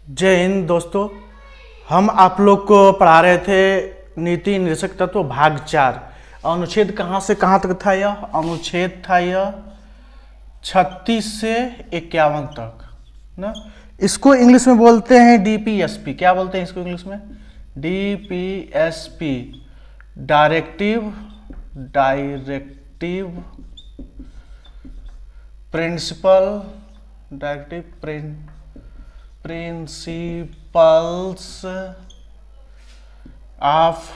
जय हिंद दोस्तों। हम आप लोग को पढ़ा रहे थे नीति निर्देशक तत्व भाग 4। अनुच्छेद कहाँ से कहाँ तक था? यह अनुच्छेद था यह 36 से 51 तक ना। इसको इंग्लिश में बोलते हैं डीपीएसपी। क्या बोलते हैं इसको इंग्लिश में? DPSP, directive principle principles of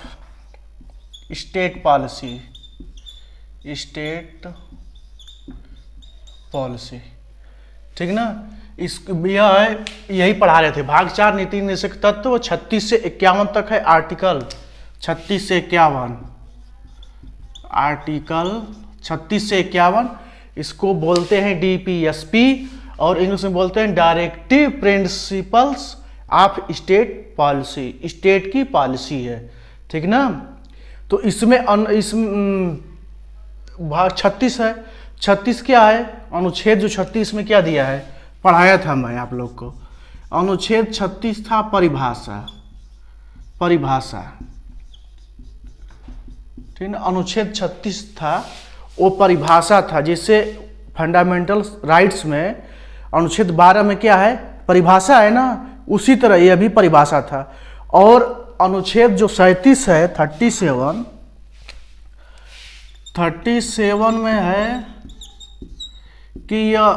state policy. ठीक ना। इस यही पढ़ा रहे थे। भाग 4 नीति निर्देशक तत्व 36 से 51 तक है। आर्टिकल 36 से 51, आर्टिकल 36 से 51 इसको बोलते हैं डीपीएसपी और इंग्लिश में बोलते हैं directive principles of state policy. State की पॉलिसी है, ठीक ना। तो इसमें इस भाग 36 है। 36 क्या है? अनुच्छेद जो 36 में क्या दिया है, पढ़ाया था मैं आप लोग को। अनुच्छेद 36 था परिभाषा। ठीक ना। अनुच्छेद 36 था वो परिभाषा था। जैसे फंडामेंटल राइट्स में अनुच्छेद 12 में क्या है? परिभाषा है ना। उसी तरह यह भी परिभाषा था। और अनुच्छेद जो 37 है 37 में है कि यह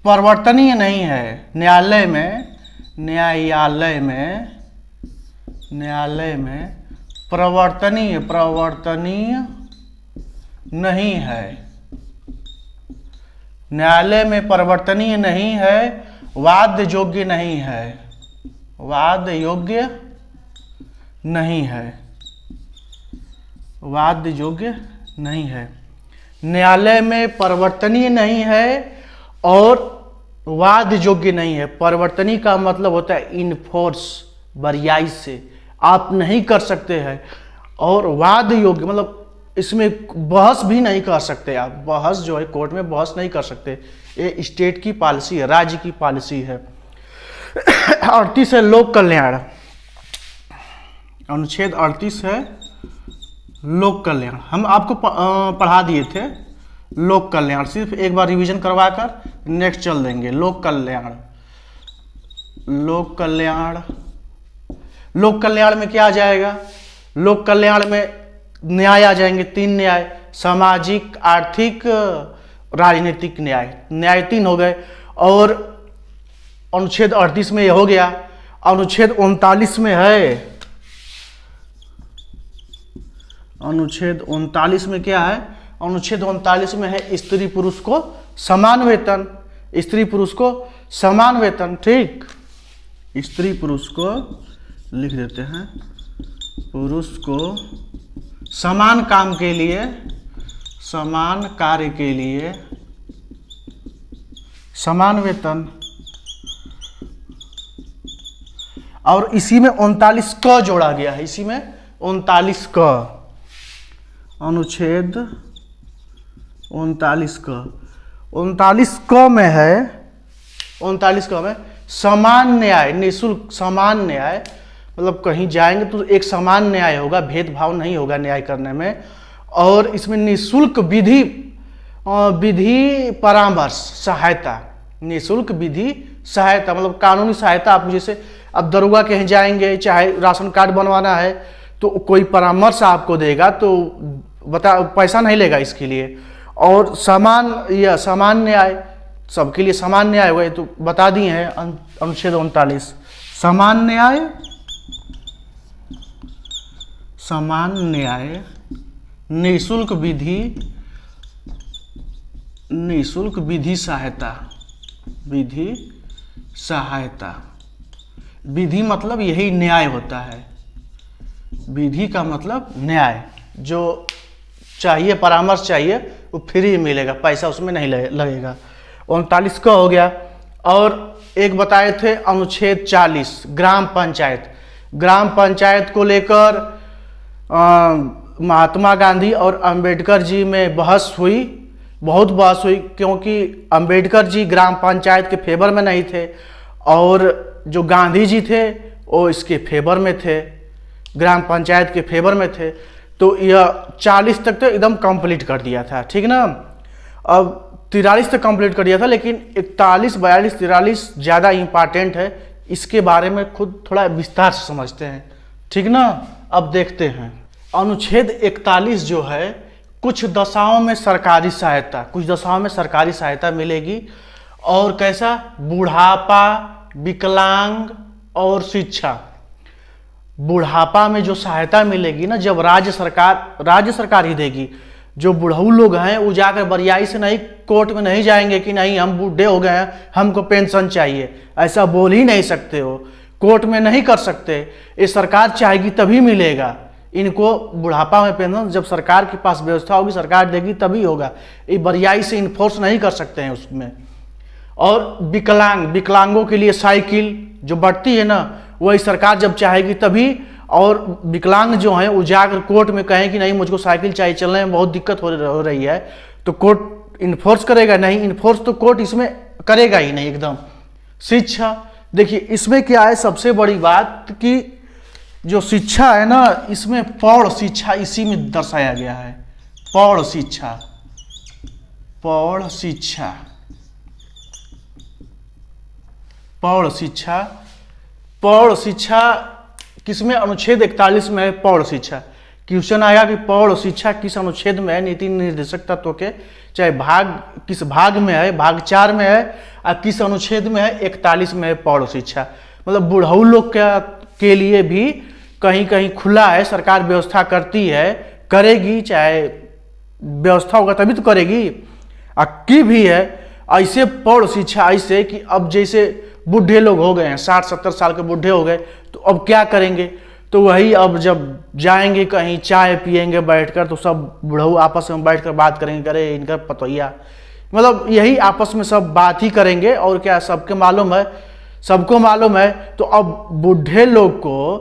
परिवर्तनीय नहीं है। न्यायालय में प्रवर्तनीय नहीं है। न्यायालय में परिवर्तनीय नहीं है, वाद योग्य नहीं है। न्यायालय में परिवर्तनीय नहीं है और वाद योग्य नहीं है। परिवर्तनीय का मतलब होता है इनफोर्स, बरियाई से आप नहीं कर सकते हैं। और वाद योग्य मतलब इसमें बहस भी नहीं कर सकते आप। बहस जो है कोर्ट में बहस नहीं कर सकते। ये स्टेट की पॉलिसी है, राज्य की पॉलिसी है। 38 है लोक कल्याण। अनुच्छेद 38 है लोक कल्याण। हम आपको पढ़ा दिए थे लोक कल्याण। सिर्फ एक बार रिवीजन करवाकर नेक्स्ट चल देंगे। लोक कल्याण में क्या आ जाएगा? लोक कल्याण में न्याय आ जाएंगे। 3 न्याय, सामाजिक, आर्थिक, राजनीतिक न्याय 3 हो गए। और अनुच्छेद 38 में यह हो गया। अनुच्छेद 39 में है, अनुच्छेद 39 में क्या है? अनुच्छेद 39 में है स्त्री पुरुष को समान वेतन। ठीक। स्त्री पुरुष को लिख देते हैं। पुरुष को समान काम के लिए, समान कार्य के लिए समान वेतन। और इसी में 39 क जोड़ा गया है। इसी में 39 क, अनुच्छेद 39 क में है, 39 क में समान न्याय, निःशुल्क समान न्याय। मतलब कहीं जाएंगे तो एक समान न्याय होगा, भेदभाव नहीं होगा न्याय करने में। और इसमें निःशुल्क विधि परामर्श सहायता, निःशुल्क विधि सहायता मतलब कानूनी सहायता। आप जैसे अब दरोगा कहीं जाएंगे, चाहे राशन कार्ड बनवाना है तो कोई परामर्श आपको देगा तो पैसा नहीं लेगा इसके लिए। और समान न्याय, सबके लिए समान न्याय होगा। ये तो बता दिए हैं अनुच्छेद 39। समान न्याय, निःशुल्क विधि सहायता। विधि मतलब यही न्याय होता है। विधि का मतलब न्याय। जो चाहिए, परामर्श चाहिए, वो फ्री मिलेगा, पैसा उसमें नहीं लगेगा। 39 का हो गया। और एक बताए थे अनुच्छेद 40 ग्राम पंचायत को लेकर महात्मा गांधी और अंबेडकर जी में बहुत बहस हुई क्योंकि अंबेडकर जी ग्राम पंचायत के फेवर में नहीं थे और जो गांधी जी थे वो इसके फेवर में थे, ग्राम पंचायत के फेवर में थे। तो यह 40 तक तो एकदम कंप्लीट कर दिया था, ठीक ना। अब 43 तक कंप्लीट कर दिया था, लेकिन 41, 42, 43 ज़्यादा इम्पॉर्टेंट है। इसके बारे में खुद थोड़ा विस्तार से समझते हैं, ठीक ना। अब देखते हैं अनुच्छेद 41 जो है, कुछ दशाओं में सरकारी सहायता, कुछ दशाओं में सरकारी सहायता मिलेगी। और कैसा? बुढ़ापा, विकलांग और शिक्षा। बुढ़ापा में जो सहायता मिलेगी ना, जब राज्य सरकार ही देगी। जो बुढ़ऊ लोग हैं वो जाकर बरियाई से नहीं, कोर्ट में नहीं जाएंगे कि नहीं हम बूढ़े हो गए हैं, हमको पेंशन चाहिए। ऐसा बोल ही नहीं सकते हो, कोर्ट में नहीं कर सकते। ये सरकार चाहेगी तभी मिलेगा इनको बुढ़ापा में पेंशन। जब सरकार के पास व्यवस्था होगी, सरकार देगी तभी होगा। ये बरियाई से इन्फोर्स नहीं कर सकते हैं उसमें। और विकलांगों के लिए साइकिल जो बढ़ती है ना, वही सरकार जब चाहेगी तभी। और विकलांग जो हैं वो जाकर कोर्ट में कहें कि नहीं मुझको साइकिल चाहिए, चलने में बहुत दिक्कत हो रही है, तो कोर्ट इन्फोर्स करेगा नहीं। इन्फोर्स तो कोर्ट इसमें करेगा ही नहीं एकदम। शिक्षा, देखिए इसमें क्या है सबसे बड़ी बात कि जो शिक्षा है ना, इसमें प्रौढ़ शिक्षा इसी में दर्शाया गया है। प्रौढ़ शिक्षा, प्रौढ़ शिक्षा, प्रौढ़ शिक्षा, प्रौढ़ शिक्षा किसमें? अनुच्छेद 41 में है प्रौढ़ शिक्षा। क्वेश्चन आएगा कि प्रौढ़ शिक्षा किस अनुच्छेद में है? नीति निर्देशक तत्व के चाहे किस भाग में है, भाग 4 में है, और किस अनुच्छेद में है? 41 में है प्रौढ़ शिक्षा। मतलब बुढ़ऊ लोग के लिए भी कहीं कहीं खुला है, सरकार व्यवस्था करती है, करेगी, चाहे व्यवस्था होगा तभी तो करेगी, की भी है। ऐसे प्रौढ़ शिक्षा ऐसे कि अब जैसे बूढ़े लोग हो गए हैं, 60-70 साल के बूढ़े हो गए, तो अब क्या करेंगे? तो वही अब जब जाएंगे कहीं चाय पिएंगे बैठकर, तो सब बुढ़ऊ आपस में बैठकर बात करेंगे, अरे इनका पतोहिया, मतलब यही आपस में सब बात ही करेंगे। और क्या सबको मालूम है। तो अब बूढ़े लोग को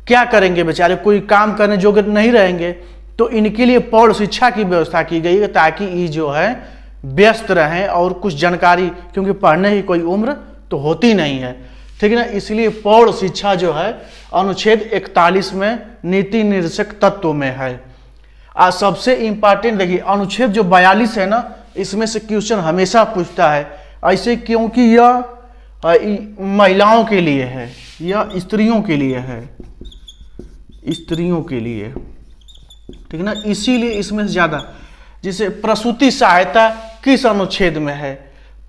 क्या करेंगे बेचारे? कोई काम करने योग्य नहीं रहेंगे। तो इनके लिए प्रौढ़ शिक्षा की व्यवस्था की गई है, ताकि ये जो है व्यस्त रहें और कुछ जानकारी, क्योंकि पढ़ने की कोई उम्र तो होती नहीं है, ठीक है ना। इसलिए प्रौढ़ शिक्षा जो है अनुच्छेद 41 में नीति निर्देशक तत्व में है। आज सबसे इंपॉर्टेंट देखिए, अनुच्छेद जो 42 है ना, इसमें से क्वेश्चन हमेशा पूछता है ऐसे, क्योंकि यह महिलाओं के लिए है, यह स्त्रियों के लिए है, स्त्रियों के लिए, ठीक है ना। इसीलिए इसमें से ज्यादा, जैसे प्रसूति सहायता किस अनुच्छेद में है?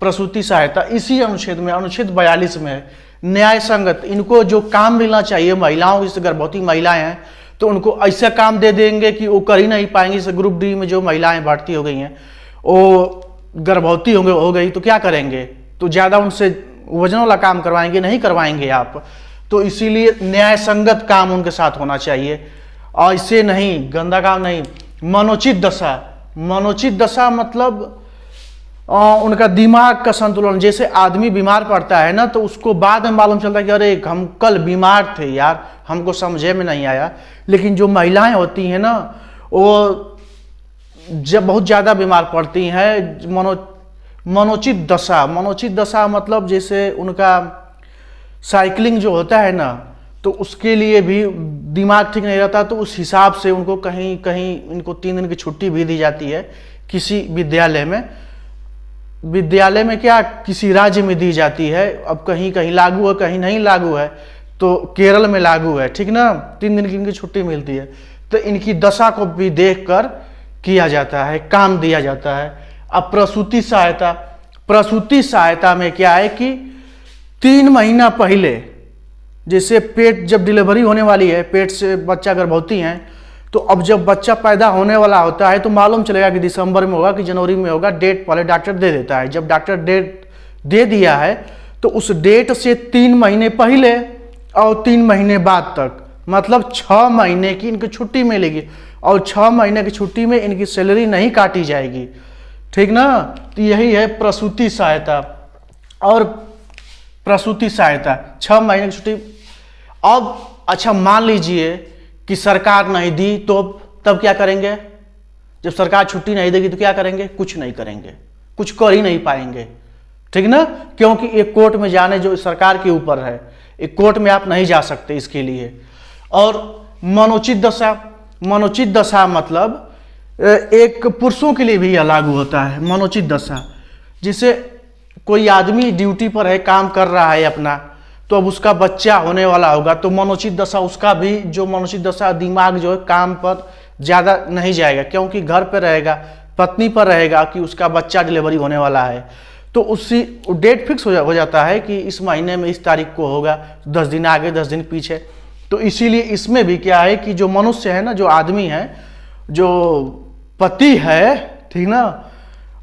प्रसूति सहायता इसी अनुच्छेद में, अनुच्छेड 42 में है। न्याय संगत, इनको जो काम मिलना चाहिए महिलाओं, जैसे गर्भवती महिलाएं हैं तो उनको ऐसा काम दे देंगे कि वो कर ही नहीं पाएंगे। जैसे ग्रुप डी में जो महिलाएं भर्ती हो गई हैं, वो गर्भवती हो गई तो क्या करेंगे? तो ज़्यादा उनसे वजन वाला काम करवाएंगे? नहीं करवाएंगे आप। तो इसीलिए न्याय संगत काम उनके साथ होना चाहिए, और ऐसे नहीं, गंदा काम नहीं। मनोचित दशा, मनोचित दशा मतलब उनका दिमाग का संतुलन। जैसे आदमी बीमार पड़ता है ना, तो उसको बाद में मालूम चलता है कि अरे हम कल बीमार थे यार, हमको समझे में नहीं आया। लेकिन जो महिलाएं होती हैं ना, वो जब बहुत ज़्यादा बीमार पड़ती हैं, मनोचित दशा, मनोचित दशा मतलब जैसे उनका साइकिलिंग जो होता है ना, तो उसके लिए भी दिमाग ठीक नहीं रहता, तो उस हिसाब से उनको कहीं कहीं इनको 3 दिन की छुट्टी भी दी जाती है किसी विद्यालय में। विद्यालय में क्या, किसी राज्य में दी जाती है। अब कहीं कहीं लागू है, कहीं नहीं लागू है। तो केरल में लागू है, ठीक ना, 3 दिन की इनकी छुट्टी मिलती है। तो इनकी दशा को भी देखकर किया जाता है, काम दिया जाता है। अब प्रसूति सहायता, प्रसूति सहायता में क्या है कि 3 महीना पहले, जैसे पेट जब डिलीवरी होने वाली है, पेट से बच्चा गर्भवती हैं, तो अब जब बच्चा पैदा होने वाला होता है तो मालूम चलेगा कि दिसंबर में होगा कि जनवरी में होगा। डेट पहले डॉक्टर दे देता है। जब डॉक्टर डेट दे दिया है तो उस डेट से 3 महीने पहले और 3 महीने बाद तक, मतलब 6 महीने की इनकी छुट्टी मिलेगी। और 6 महीने की छुट्टी में इनकी सैलरी नहीं काटी जाएगी, ठीक ना। तो यही है प्रसूति सहायता। और प्रसूति सहायता 6 महीने की छुट्टी। अब अच्छा मान लीजिए कि सरकार नहीं दी, तो तब क्या करेंगे? जब सरकार छुट्टी नहीं देगी तो क्या करेंगे? कुछ नहीं करेंगे, कुछ कर ही नहीं पाएंगे, ठीक ना, क्योंकि एक कोर्ट में जाने जो सरकार के ऊपर है, एक कोर्ट में आप नहीं जा सकते इसके लिए। और मनोचित दशा, मनोचित दशा मतलब एक पुरुषों के लिए भी यह लागू होता है। मनोचित दशा, जिसे कोई आदमी ड्यूटी पर है, काम कर रहा है अपना, तो अब उसका बच्चा होने वाला होगा, तो मनोचित दशा उसका भी, जो मनोचित दशा, दिमाग जो है काम पर ज़्यादा नहीं जाएगा, क्योंकि घर पर रहेगा, पत्नी पर रहेगा कि उसका बच्चा डिलीवरी होने वाला है, तो उसी डेट फिक्स हो जाता है कि इस महीने में इस तारीख को होगा, 10 दिन आगे 10 दिन पीछे। तो इसीलिए इसमें भी क्या है कि जो मनुष्य है ना, जो आदमी है, जो पति है, ठीक ना,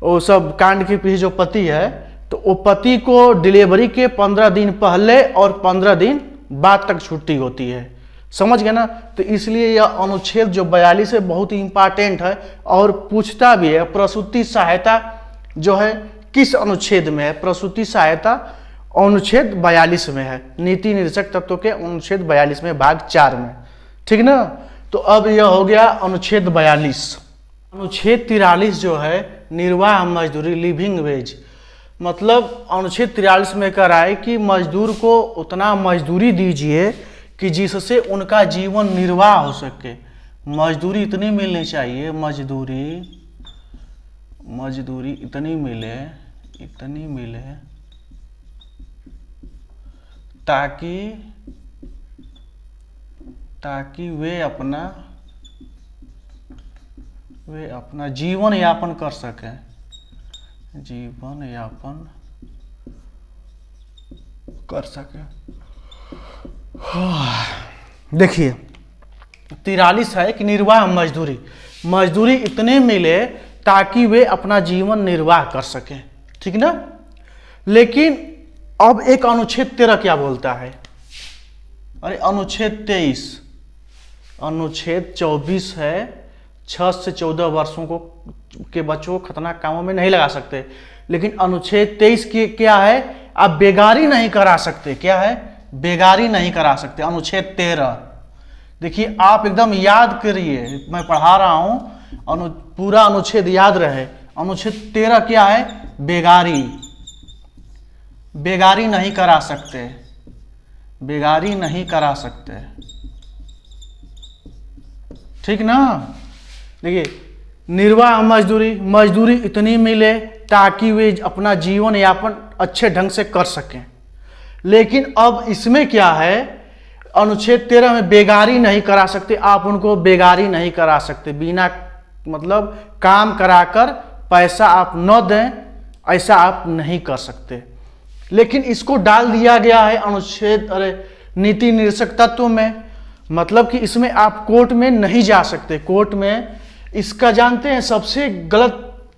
वो सब कांड के पीछे जो पति है, तो वो पति को डिलीवरी के 15 दिन पहले और 15 दिन बाद तक छुट्टी होती है। समझ गए ना। तो इसलिए यह अनुच्छेद जो 42 है बहुत ही इंपॉर्टेंट है और पूछता भी है प्रसूति सहायता जो है किस अनुच्छेद में है। प्रसूति सहायता अनुच्छेद 42 में है, नीति निर्देशक तत्वों के अनुच्छेद 42 में भाग 4 में, ठीक ना। तो अब यह हो गया अनुच्छेद 42। अनुच्छेद 43 जो है निर्वाह मजदूरी, लिविंग वेज, मतलब अनुच्छेद 43 में कह रहा है कि मजदूर को उतना मजदूरी दीजिए कि जिससे उनका जीवन निर्वाह हो सके। मजदूरी इतनी मिलनी चाहिए, मजदूरी इतनी मिले ताकि वे अपना जीवन यापन कर सकें, देखिए 43 है कि निर्वाह मजदूरी इतने मिले ताकि वे अपना जीवन निर्वाह कर सकें, ठीक ना। लेकिन अब एक अनुच्छेद 13 क्या बोलता है, अरे अनुच्छेद 23, अनुच्छेद 24 है 6 से 14 वर्षों के बच्चों को खतरनाक कामों में नहीं लगा सकते। लेकिन अनुच्छेद 23 की क्या है, आप बेगारी नहीं करा सकते। क्या है, बेगारी नहीं करा सकते। अनुच्छेद 13 देखिए, आप एकदम याद करिए, मैं पढ़ा रहा हूं, पूरा अनुच्छेद याद रहे। अनुच्छेद 13 क्या है, बेगारी नहीं करा सकते, ठीक ना। देखिए निर्वाह मजदूरी इतनी मिले ताकि वे अपना जीवन यापन अच्छे ढंग से कर सकें। लेकिन अब इसमें क्या है, अनुच्छेद 13 में बेगारी नहीं करा सकते। आप उनको बेगारी नहीं करा सकते, बिना मतलब काम कराकर पैसा आप न दें, ऐसा आप नहीं कर सकते। लेकिन इसको डाल दिया गया है अनुच्छेद नीति निर्देशक तत्व में, मतलब कि इसमें आप कोर्ट में नहीं जा सकते। कोर्ट में इसका जानते हैं सबसे गलत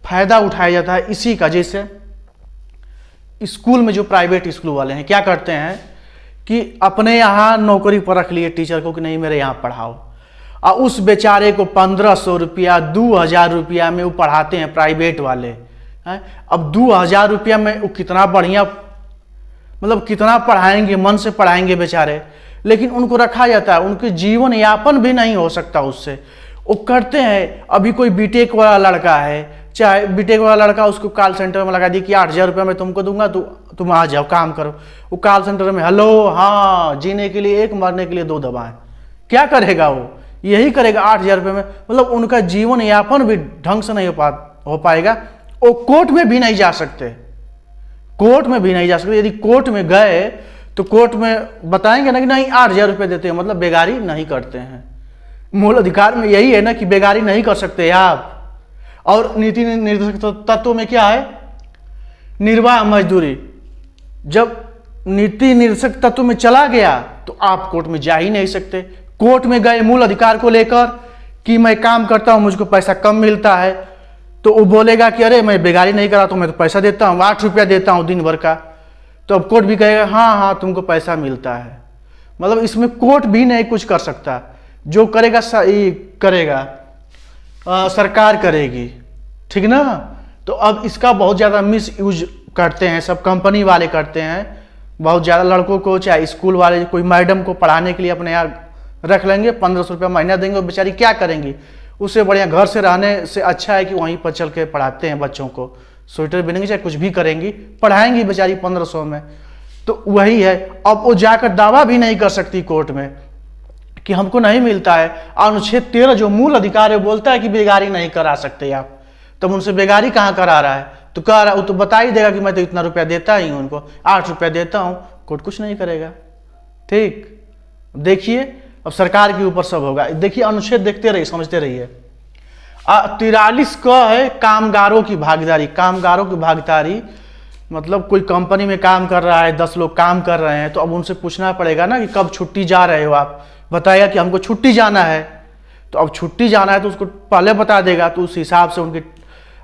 फायदा उठाया जाता है इसी का। जैसे स्कूल में जो प्राइवेट स्कूल वाले हैं क्या करते हैं कि अपने यहाँ नौकरी पर रख लिए टीचर को कि नहीं मेरे यहाँ पढ़ाओ, और उस बेचारे को 1500 रुपया 2000 रुपया में वो पढ़ाते हैं प्राइवेट वाले हैं। अब 2000 रुपया में वो कितना बढ़िया, मतलब कितना पढ़ाएंगे, मन से पढ़ाएंगे बेचारे, लेकिन उनको रखा जाता है, उनके जीवन यापन भी नहीं हो सकता उससे। वो करते हैं, अभी कोई बीटेक वाला लड़का है, चाहे बीटेक वाला लड़का, उसको कॉल सेंटर में लगा दी कि 8000 रुपया मैं तुमको दूंगा, तुम आ जाओ काम करो। वो कॉल सेंटर में हेलो, हाँ, जीने के लिए 1 मरने के लिए 2 दवाएं। क्या करेगा वो, यही करेगा 8000 रुपये में। मतलब उनका जीवन यापन भी ढंग से नहीं हो पाएगा। वो कोर्ट में भी नहीं जा सकते, यदि कोर्ट में गए तो कोर्ट में बताएंगे ना कि नहीं 8000 रुपये देते हैं, मतलब बेगारी नहीं करते हैं। मूल अधिकार में यही है ना कि बेगारी नहीं कर सकते आप। और नीति निर्देशक तत्व में क्या है, निर्वाह मजदूरी। जब नीति निर्देशक तत्व में चला गया तो आप कोर्ट में जा ही नहीं सकते। कोर्ट में गए मूल अधिकार को लेकर कि मैं काम करता हूं, मुझको पैसा कम मिलता है, तो वो बोलेगा कि अरे मैं बेगारी नहीं करा तो मैं तो पैसा देता हूँ, 8 रुपया देता हूँ दिन भर का। तो अब कोर्ट भी कहेगा हाँ तुमको पैसा मिलता है। मतलब इसमें कोर्ट भी नहीं कुछ कर सकता, जो करेगा सरकार करेगी, ठीक ना। तो अब इसका बहुत ज़्यादा मिस यूज करते हैं, सब कंपनी वाले करते हैं बहुत ज़्यादा। लड़कों को चाहे स्कूल वाले कोई मैडम को पढ़ाने के लिए अपने यहाँ रख लेंगे, 1500 रुपया महीना देंगे, बेचारी क्या करेंगे। उससे बढ़िया घर से रहने से अच्छा है कि वहीं पर चल के पढ़ाते हैं बच्चों को, स्वेटर बिनेंगी चाहे कुछ भी करेंगी, पढ़ाएंगी बेचारी 1500 में। तो वही है, अब वो जाकर दावा भी नहीं कर सकती कोर्ट में कि हमको नहीं मिलता है। अनुच्छेद 13 जो मूल अधिकार है बोलता है कि बेगारी नहीं करा सकते आप, तब उनसे बेगारी कहाँ करा रहा है? तो कह रहा, वो तो बता ही देगा कि मैं तो इतना रुपया देता ही हूँ उनको, 8 रुपया देता हूँ, कोर्ट कुछ नहीं करेगा। ठीक, देखिए अब सरकार के ऊपर सब होगा। देखिए अनुच्छेद देखते रहिए, समझते रहिए। 43 का है कामगारों की भागीदारी। कामगारों की भागीदारी मतलब कोई कंपनी में काम कर रहा है, 10 लोग काम कर रहे हैं, तो अब उनसे पूछना पड़ेगा ना कि कब छुट्टी जा रहे हो आप, बताइएगा कि हमको छुट्टी जाना है। तो अब छुट्टी जाना है तो उसको पहले बता देगा, तो उस हिसाब से उनके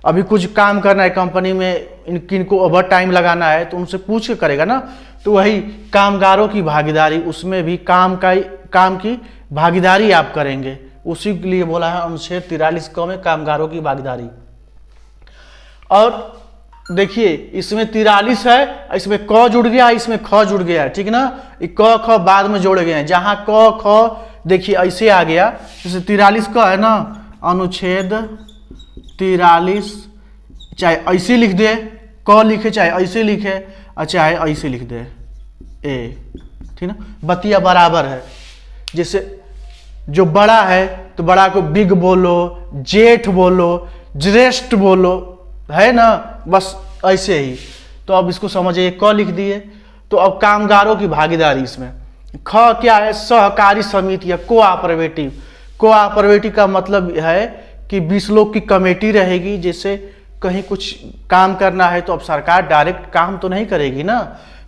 अभी कुछ काम करना है कंपनी में, किनको ओवर टाइम लगाना है तो उनसे पूछ के करेगा ना। तो वही कामगारों की भागीदारी, उसमें भी काम की भागीदारी आप करेंगे, उसी के लिए बोला है अनुच्छेद 43 क में कामगारों की भागीदारी। और देखिए इसमें 43 है, इसमें क जुड़ गया, इसमें ख जुड़ गया, ठीक ना। क ख बाद में जोड़े गए हैं, जहां क ख देखिए ऐसे आ गया, जैसे 43 का है ना, अनुच्छेद 43 चाहे ऐसे लिख दे, क लिखे चाहे ऐसे लिखे, और चाहे ऐसे लिख दे ए, ठीक ना। बतिया बराबर है, जैसे जो बड़ा है तो बड़ा को बिग बोलो, जेठ बोलो, ज्येष्ठ बोलो, है ना, बस ऐसे ही। तो अब इसको समझिए, क लिख दिए। तो अब कामगारों की भागीदारी, इसमें ख क्या है? सहकारी समिति या कोऑपरेटिव। कोऑपरेटिव का मतलब है कि 20 लोग की कमेटी रहेगी, जैसे कहीं कुछ काम करना है तो अब सरकार डायरेक्ट काम तो नहीं करेगी ना,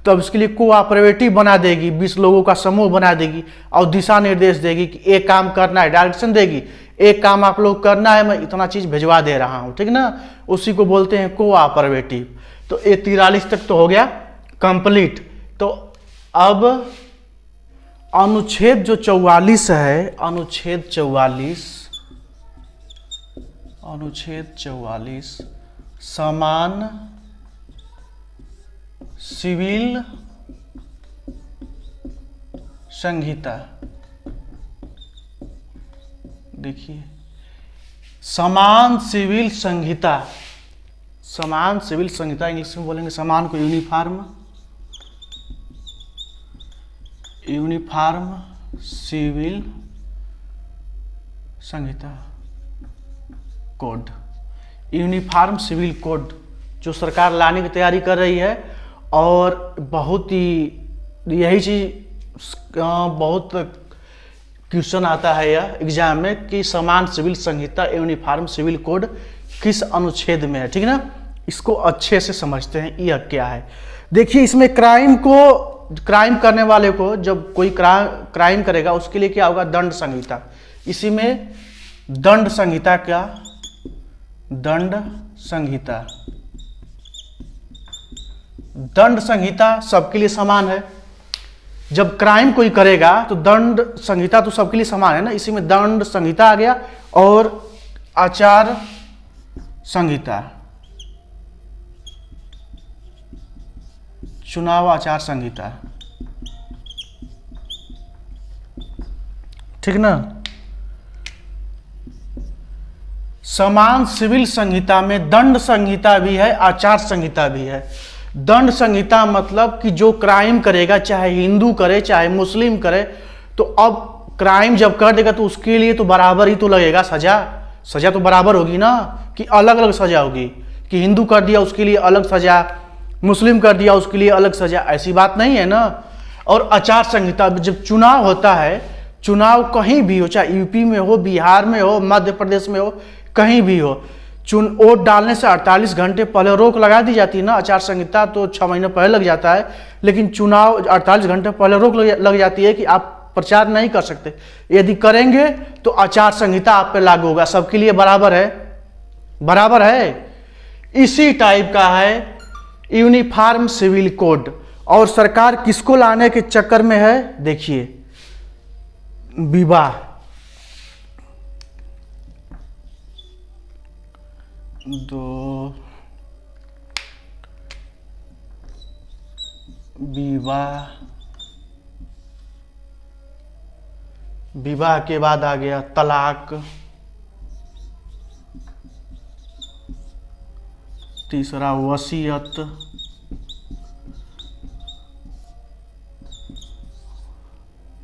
तो अब इसके लिए कोऑपरेटिव बना देगी, 20 लोगों का समूह बना देगी और दिशा निर्देश देगी कि एक काम करना है, डायरेक्शन देगी, एक काम आप लोग करना है, मैं इतना चीज भिजवा दे रहा हूं, ठीक ना। उसी को बोलते हैं कोऑपरेटिव। तो ये 43 तक तो हो गया कंप्लीट। तो अब अनुच्छेद जो 44 है, अनुच्छेद 44 समान सिविल संहिता। देखिए समान सिविल संहिता, समान सिविल संहिता इंग्लिश में बोलेंगे समान को यूनिफॉर्म सिविल संहिता कोड, यूनिफॉर्म सिविल कोड जो सरकार लाने की तैयारी कर रही है। और बहुत ही यही चीज बहुत क्वेश्चन आता है यह एग्जाम में कि समान सिविल संहिता यूनिफॉर्म सिविल कोड किस अनुच्छेद में है, ठीक है ना। इसको अच्छे से समझते हैं यह क्या है। देखिए इसमें क्राइम करने वाले को, जब कोई क्राइम करेगा उसके लिए क्या होगा? दंड संहिता। इसी में दंड संहिता, क्या दंड संहिता, दंड संहिता सबके लिए समान है। जब क्राइम कोई करेगा तो दंड संहिता तो सबके लिए समान है ना, इसी में दंड संहिता आ गया। और आचार संहिता, चुनाव आचार संहिता, ठीक ना। समान सिविल संहिता में दंड संहिता भी है, आचार संहिता भी है। दंड संहिता मतलब कि जो क्राइम करेगा, चाहे हिंदू करे चाहे मुस्लिम करे, तो अब क्राइम जब कर देगा तो उसके लिए तो बराबर ही तो लगेगा सजा तो बराबर होगी ना, कि अलग अलग सजा होगी, कि हिंदू कर दिया उसके लिए अलग सजा, मुस्लिम कर दिया उसके लिए अलग सजा, ऐसी बात नहीं है ना। और आचार संहिता, जब चुनाव होता है, चुनाव कहीं भी हो, चाहे यूपी में हो, बिहार में हो, मध्य प्रदेश में हो, कहीं भी हो, वोट डालने से 48 घंटे पहले रोक लगा दी जाती है ना। आचार संहिता तो 6 महीने पहले लग जाता है, लेकिन चुनाव 48 घंटे पहले रोक लग जाती है कि आप प्रचार नहीं कर सकते। यदि करेंगे तो आचार संहिता आप पे लागू होगा, सबके लिए बराबर है। इसी टाइप का है यूनिफॉर्म सिविल कोड। और सरकार किसको लाने के चक्कर में है? देखिए विवाह, विवाह के बाद आ गया तलाक, तीसरा वसीयत,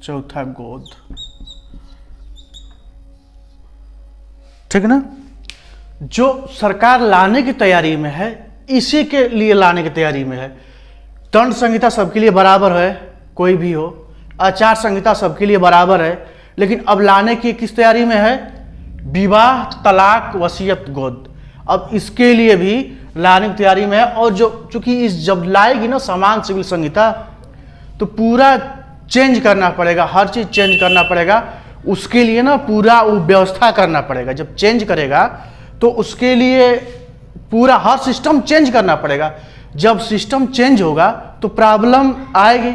चौथा गोद। ठीक ना। जो सरकार लाने की तैयारी में है, इसी के लिए लाने की तैयारी में है। दंड संहिता सबके लिए बराबर है, कोई भी हो। आचार संहिता सबके लिए बराबर है, लेकिन अब लाने की किस तैयारी में है? विवाह, तलाक, वसीयत, गोद। अब इसके लिए भी लाने की तैयारी में है। और जो चूंकि इस जब लाएगी ना समान सिविल संहिता, तो पूरा चेंज करना पड़ेगा, हर चीज चेंज करना पड़ेगा। उसके लिए ना पूरा वो व्यवस्था करना पड़ेगा। जब चेंज करेगा तो उसके लिए पूरा हर सिस्टम चेंज करना पड़ेगा। जब सिस्टम चेंज होगा तो प्रॉब्लम आएगी।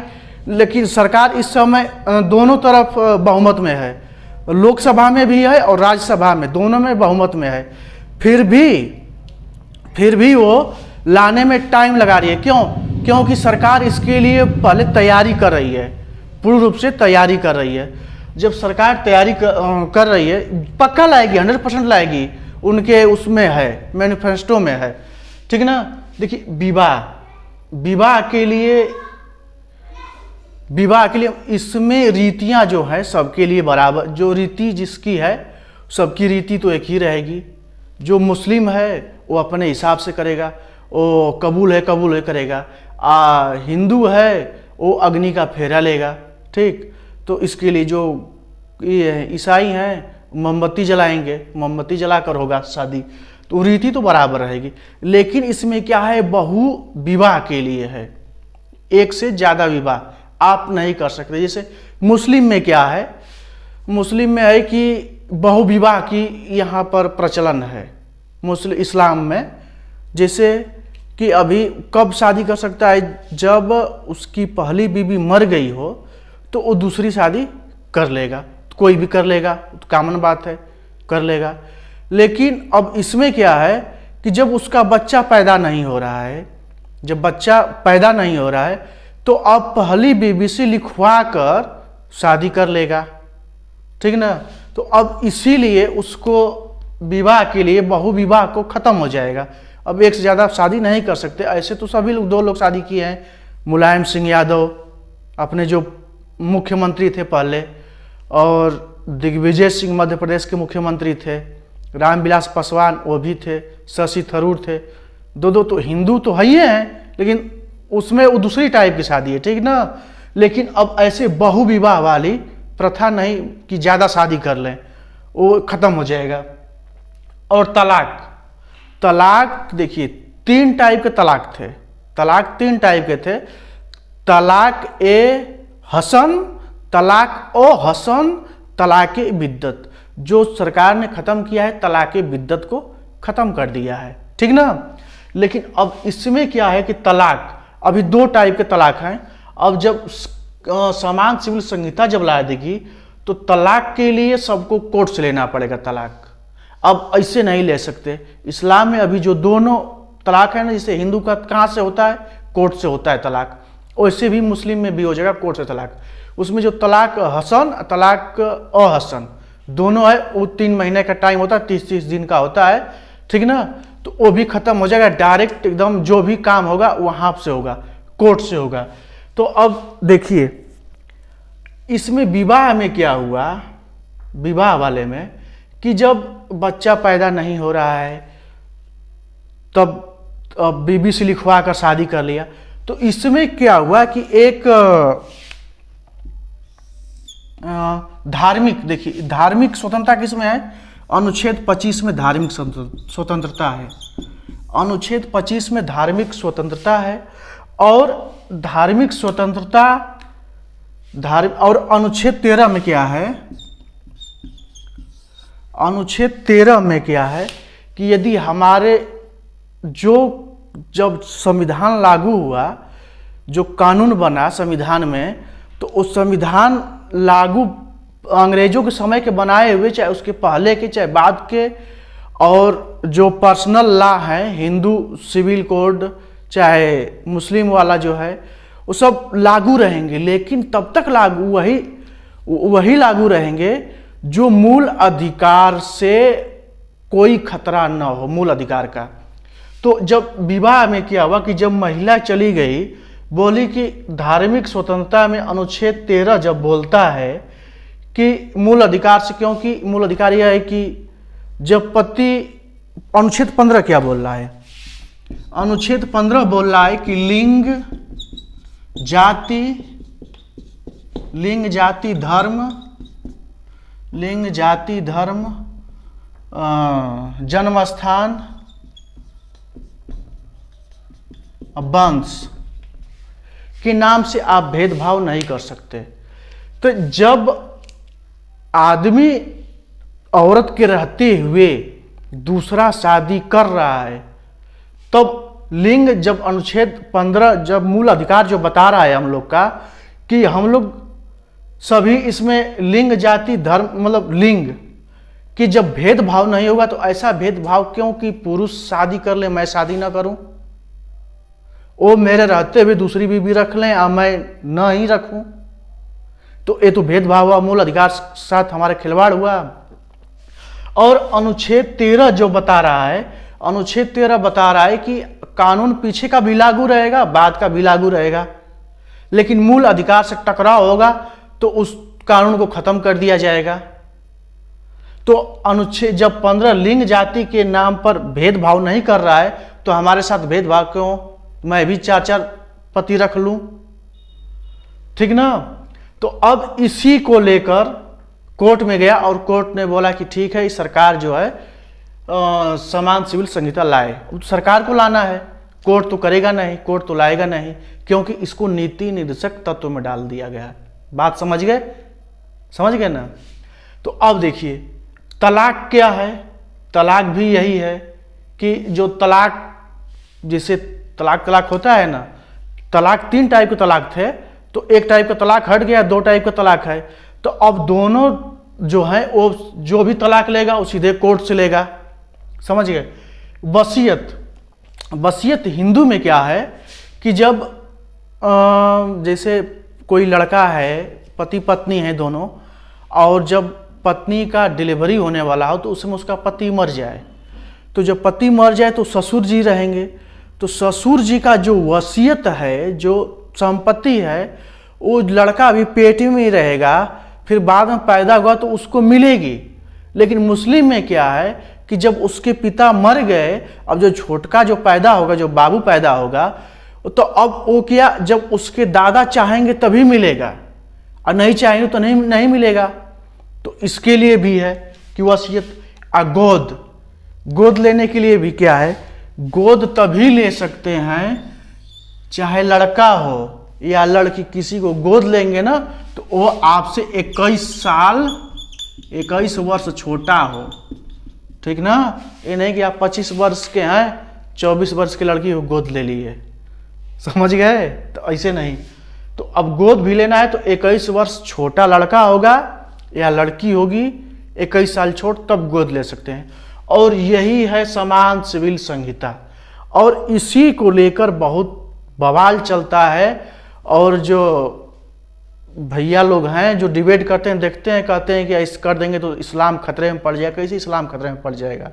लेकिन सरकार इस समय दोनों तरफ बहुमत में है, लोकसभा में भी है और राज्यसभा में, दोनों में बहुमत में है। फिर भी वो लाने में टाइम लगा रही है। क्यों? क्योंकि सरकार इसके लिए पहले तैयारी कर रही है, पूर्ण रूप से तैयारी कर रही है। जब सरकार तैयारी कर रही है, पक्का लाएगी, 100% लाएगी, उनके उसमें है, मैनिफेस्टो में है। ठीक ना। देखिए विवाह के लिए इसमें रीतियां जो है सबके लिए बराबर। जो रीति जिसकी है सबकी रीति तो एक ही रहेगी। जो मुस्लिम है वो अपने हिसाब से करेगा, वो कबूल है करेगा। हिंदू है वो अग्नि का फेरा लेगा। ठीक। तो इसके लिए जो ईसाई हैं मोमबत्ती जलाएंगे, मोमबत्ती जलाकर होगा शादी। तो रीति तो बराबर रहेगी। लेकिन इसमें क्या है? बहु विवाह के लिए है, एक से ज्यादा विवाह आप नहीं कर सकते। जैसे मुस्लिम में क्या है? मुस्लिम में है कि बहु विवाह की यहाँ पर प्रचलन है। इस्लाम में जैसे कि अभी कब शादी कर सकता है? जब उसकी पहली बीवी मर गई हो तो वो दूसरी शादी कर लेगा। कोई भी कर लेगा, तो कॉमन बात है, कर लेगा। लेकिन अब इसमें क्या है कि जब उसका बच्चा पैदा नहीं हो रहा है, जब बच्चा पैदा नहीं हो रहा है तो अब पहली बीवी से लिखवा कर शादी कर लेगा। ठीक ना। तो अब इसीलिए उसको विवाह के लिए बहु विवाह को खत्म हो जाएगा। अब एक से ज़्यादा शादी नहीं कर सकते। ऐसे तो सभी लोग 2 लोग शादी किए हैं। मुलायम सिंह यादव अपने जो मुख्यमंत्री थे पहले, और दिग्विजय सिंह मध्य प्रदेश के मुख्यमंत्री थे, रामविलास पासवान वो भी थे, शशि थरूर थे। 2 तो हिंदू तो है ही हैं, लेकिन उसमें वो दूसरी टाइप की शादी है। ठीक ना। लेकिन अब ऐसे बहु विवाह वाली प्रथा नहीं कि ज़्यादा शादी कर लें, वो खत्म हो जाएगा। और तलाक देखिए 3 टाइप के तलाक थे। तलाक 3 टाइप के थे। तलाक ए हसन, तलाक ओ हसन, तलाक ए बिद्दत। जो सरकार ने खत्म किया है, तलाक ए बिद्दत को खत्म कर दिया है। ठीक ना। लेकिन अब इसमें क्या है कि तलाक अभी 2 टाइप के तलाक हैं। अब जब समान सिविल संहिता जब ला देगी तो तलाक के लिए सबको कोर्ट से लेना पड़ेगा तलाक। अब ऐसे नहीं ले सकते। इस्लाम में अभी जो दोनों तलाक है ना, जैसे हिंदू का कहाँ से होता है? कोर्ट से होता है तलाक। वैसे भी मुस्लिम में भी हो जाएगा कोर्ट से तलाक। उसमें जो तलाक हसन, तलाक अहसन दोनों है, वो 3 महीने का टाइम होता है, 30-30 दिन का होता है। ठीक ना। तो वो भी खत्म हो जाएगा। डायरेक्ट एकदम जो भी काम होगा वहां से होगा, कोर्ट से होगा। तो अब देखिए इसमें विवाह में क्या हुआ, विवाह वाले में, कि जब बच्चा पैदा नहीं हो रहा है तब बीबी से लिखवा कर शादी कर लिया। तो इसमें क्या हुआ कि एक धार्मिक, देखिए धार्मिक स्वतंत्रता किसमें है? अनुच्छेद 25 में धार्मिक स्वतंत्रता है। अनुच्छेद 25 में धार्मिक स्वतंत्रता है। और धार्मिक स्वतंत्रता और अनुच्छेद 13 में क्या है? अनुच्छेद 13 में क्या है कि यदि हमारे जब संविधान लागू हुआ, जो कानून बना संविधान में, तो उस संविधान लागू अंग्रेजों के समय के बनाए हुए, चाहे उसके पहले के चाहे बाद के, और जो पर्सनल लॉ है, हिंदू सिविल कोड चाहे मुस्लिम वाला जो है, वो सब लागू रहेंगे। लेकिन तब तक लागू वही लागू रहेंगे जो मूल अधिकार से कोई खतरा न हो, मूल अधिकार का। तो जब विवाह में क्या हुआ कि जब महिला चली गई, बोली कि धार्मिक स्वतंत्रता में अनुच्छेद 13 जब बोलता है कि मूल अधिकार से, क्योंकि मूल अधिकार यह है कि जब पति, अनुच्छेद 15 क्या बोल रहा है, अनुच्छेद 15 बोल रहा है कि लिंग जाति धर्म जन्म स्थान वंश के नाम से आप भेदभाव नहीं कर सकते। तो जब आदमी औरत के रहते हुए दूसरा शादी कर रहा है, तब लिंग, जब अनुच्छेद 15 जब मूल अधिकार जो बता रहा है हम लोग का कि हम लोग सभी इसमें लिंग जाति धर्म मतलब लिंग कि जब भेदभाव नहीं होगा, तो ऐसा भेदभाव क्यों कि पुरुष शादी कर ले मैं शादी ना करूं, वो मेरे रहते हुए दूसरी बीवी रख लें और मैं न ही रखूं, तो ये तो भेदभाव हुआ, मूल अधिकार साथ हमारे खिलवाड़ हुआ। और अनुच्छेद 13 जो बता रहा है, अनुच्छेद 13 बता रहा है कि कानून पीछे का भी लागू रहेगा, बाद का भी लागू रहेगा, लेकिन मूल अधिकार से टकराव होगा तो उस कानून को खत्म कर दिया जाएगा। तो अनुच्छेद जब 15 लिंग जाति के नाम पर भेदभाव नहीं कर रहा है, तो हमारे साथ भेदभाव क्यों, मैं भी 4-4 पति रख लूं, ठीक ना। तो अब इसी को लेकर कोर्ट में गया और कोर्ट ने बोला कि ठीक है, सरकार जो है समान सिविल संहिता लाए। सरकार को लाना है, कोर्ट तो करेगा नहीं, कोर्ट तो लाएगा नहीं, क्योंकि इसको नीति निर्देशक तत्व में डाल दिया गया है। बात समझ गए ना। तो अब देखिए तलाक क्या है, तलाक भी यही है कि जो तलाक, जैसे तलाक होता है ना, तलाक 3 टाइप के तलाक थे, तो एक टाइप का तलाक हट गया, 2 टाइप का तलाक है। तो अब दोनों जो है वो जो भी तलाक लेगा वो सीधे कोर्ट से लेगा, समझ गए। वसीयत हिंदू में क्या है कि जब जैसे कोई लड़का है, पति पत्नी है दोनों, और जब पत्नी का डिलीवरी होने वाला हो तो उसमें उसका पति मर जाए, तो जब पति मर जाए तो ससुर जी रहेंगे, तो ससुर जी का जो वसीयत है, जो संपत्ति है, वो लड़का भी पेट में ही रहेगा, फिर बाद में पैदा हुआ तो उसको मिलेगी। लेकिन मुस्लिम में क्या है कि जब उसके पिता मर गए, अब जो छोटका जो पैदा होगा, जो बाबू पैदा होगा, तो अब वो क्या, जब उसके दादा चाहेंगे तभी मिलेगा और नहीं चाहेंगे तो नहीं मिलेगा। तो इसके लिए भी है कि वसीयत। गोद लेने के लिए भी क्या है, गोद तभी ले सकते हैं चाहे लड़का हो या लड़की, किसी को गोद लेंगे ना तो वो आपसे 21 वर्ष छोटा हो, ठीक ना। ये नहीं कि आप 25 वर्ष के हैं, 24 वर्ष की लड़की को गोद ले लिए, समझ गए। तो ऐसे नहीं, तो अब गोद भी लेना है तो 21 वर्ष छोटा लड़का होगा या लड़की होगी, 21 साल छोट, तब गोद ले सकते हैं। और यही है समान सिविल संहिता, और इसी को लेकर बहुत बवाल चलता है। और जो भैया लोग हैं जो डिबेट करते हैं, देखते हैं, कहते हैं कि ऐसे कर देंगे तो इस्लाम खतरे में पड़ जाएगा। कैसे इस्लाम खतरे में पड़ जाएगा,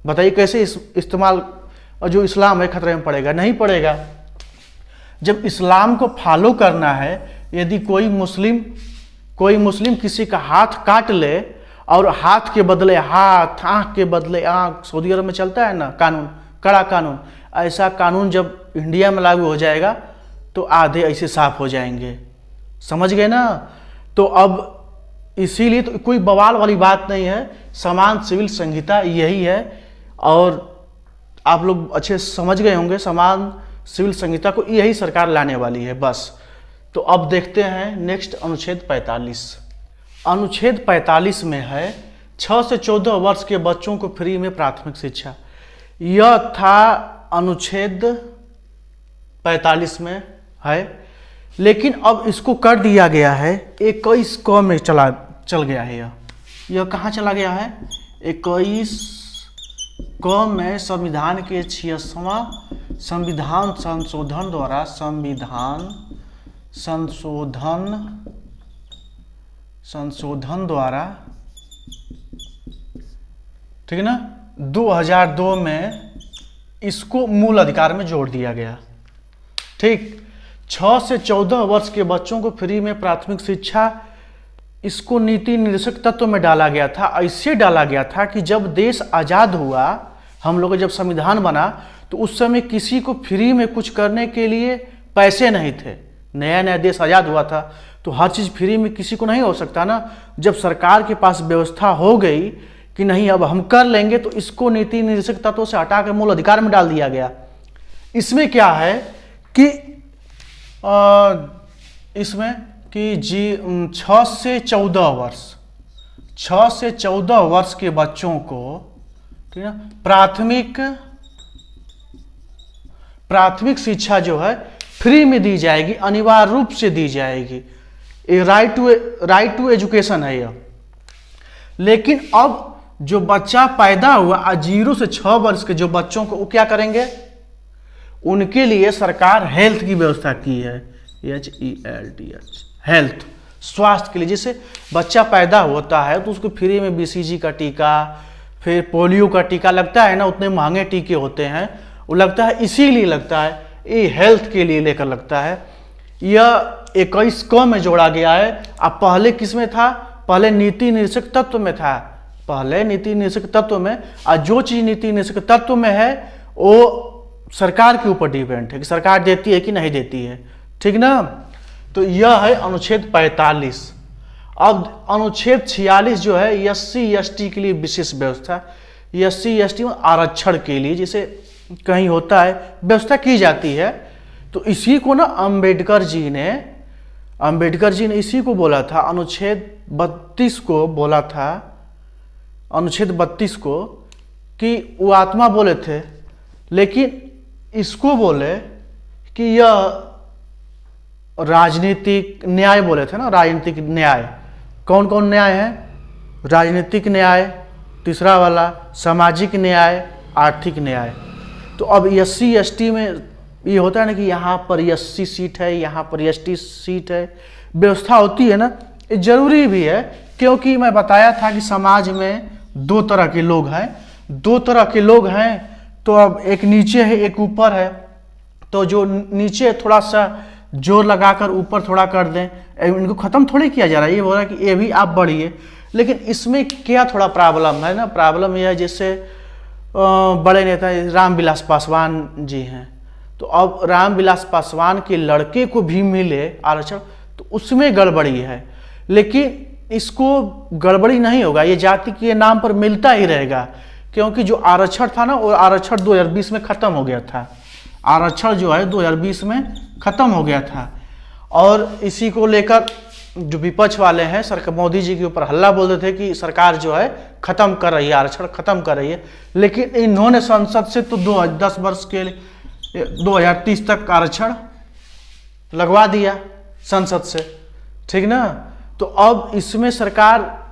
बताइए कैसे इस्तेमाल, जो इस्लाम है खतरे में पड़ेगा? नहीं पड़ेगा। जब इस्लाम को फॉलो करना है, यदि कोई मुस्लिम किसी का हाथ काट ले और हाथ के बदले हाथ, आंख के बदले आंख, सऊदी अरब में चलता है ना कानून, कड़ा कानून, ऐसा कानून जब इंडिया में लागू हो जाएगा तो आधे ऐसे साफ हो जाएंगे, समझ गए ना। तो अब इसीलिए तो कोई बवाल वाली बात नहीं है, समान सिविल संहिता यही है। और आप लोग अच्छे समझ गए होंगे, समान सिविल संहिता को यही सरकार लाने वाली है बस। तो अब देखते हैं नेक्स्ट अनुच्छेद 45। अनुच्छेद 45 में है 6 से 14 वर्ष के बच्चों को फ्री में प्राथमिक शिक्षा। यह था अनुच्छेद 45 में है, लेकिन अब इसको कर दिया गया है 21 क में चल गया है। यह कहाँ चला गया है? 21 क में संविधान के 86वां संविधान संशोधन द्वारा, संशोधन द्वारा, ठीक है ना, 2002 में इसको मूल अधिकार में जोड़ दिया गया। ठीक, 6 से 14 वर्ष के बच्चों को फ्री में प्राथमिक शिक्षा, इसको नीति निर्देशक तत्व में डाला गया था। ऐसे डाला गया था कि जब देश आज़ाद हुआ, हम लोग जब संविधान बना, तो उस समय किसी को फ्री में कुछ करने के लिए पैसे नहीं थे। नया नया देश आज़ाद हुआ था, तो हर चीज़ फ्री में किसी को नहीं हो सकता ना। जब सरकार के पास व्यवस्था हो गई कि नहीं अब हम कर लेंगे, तो इसको नीति निर्देशक तत्व से हटा कर मूल अधिकार में डाल दिया गया। इसमें क्या है कि इसमें कि 6 से 14 वर्ष के बच्चों को, ठीक है, प्राथमिक शिक्षा जो है फ्री में दी जाएगी, अनिवार्य रूप से दी जाएगी। ये राइट टू एजुकेशन है यह। लेकिन अब जो बच्चा पैदा हुआ 0 से 6 वर्ष के जो बच्चों को, वो क्या करेंगे, उनके लिए सरकार हेल्थ की व्यवस्था की है। HELTH, हेल्थ, स्वास्थ्य के लिए। जैसे बच्चा पैदा होता है तो उसको फ्री में BCG का टीका, फिर पोलियो का टीका लगता है ना, उतने महंगे टीके होते हैं, वो लगता है इसीलिए लगता है, ये हेल्थ के लिए लेकर लगता है। यह 21 क में जोड़ा गया है। अब पहले किस में था, पहले नीति निर्देशक तत्व में था, पहले नीति निर्देशक तत्व में। और जो चीज नीति निर्देशक तत्व में है वो सरकार के ऊपर डिपेंड है कि सरकार देती है कि नहीं देती है, ठीक ना। तो यह है अनुच्छेद 45। अब अनुच्छेद 46 जो है SC ST के लिए विशेष व्यवस्था। SC ST आरक्षण के लिए जैसे कहीं होता है व्यवस्था की जाती है, तो इसी को ना अंबेडकर जी ने इसी को बोला था, अनुच्छेद 32 को बोला था, अनुच्छेद 32 को, कि वो आत्मा बोले थे। लेकिन इसको बोले कि यह राजनीतिक न्याय बोले थे ना, राजनीतिक न्याय। कौन कौन न्याय है, राजनीतिक न्याय, तीसरा वाला सामाजिक न्याय, आर्थिक न्याय। तो अब SC ST में ये होता है ना कि यहाँ पर SC सीट है, यहाँ पर ST सीट है, व्यवस्था होती है ना। ये जरूरी भी है, क्योंकि मैं बताया था कि समाज में 2 तरह के लोग हैं, तो अब एक नीचे है एक ऊपर है। तो जो नीचे थोड़ा सा जोर लगाकर ऊपर थोड़ा कर दें, इनको खत्म थोड़ी किया जा रहा है, ये बोल रहा है कि ये भी आप बढ़िए। लेकिन इसमें क्या थोड़ा प्रॉब्लम है ना, प्रॉब्लम यह है जैसे बड़े नेता रामविलास पासवान जी हैं, तो अब रामविलास पासवान के लड़के को भी मिले आरक्षण, तो उसमें गड़बड़ी है। लेकिन इसको गड़बड़ी नहीं होगा, ये जाति के नाम पर मिलता ही रहेगा, क्योंकि जो आरक्षण था ना, वो आरक्षण 2020 में खत्म हो गया था। आरक्षण जो है 2020 में खत्म हो गया था। और इसी को लेकर जो विपक्ष वाले हैं सरकार, मोदी जी के ऊपर हल्ला बोलते थे कि सरकार जो है खत्म कर रही है, आरक्षण खत्म कर रही है। लेकिन इन्होंने संसद से तो 10 वर्ष के लिए 2030 तक आरक्षण लगवा दिया संसद से, ठीक ना। तो अब इसमें सरकार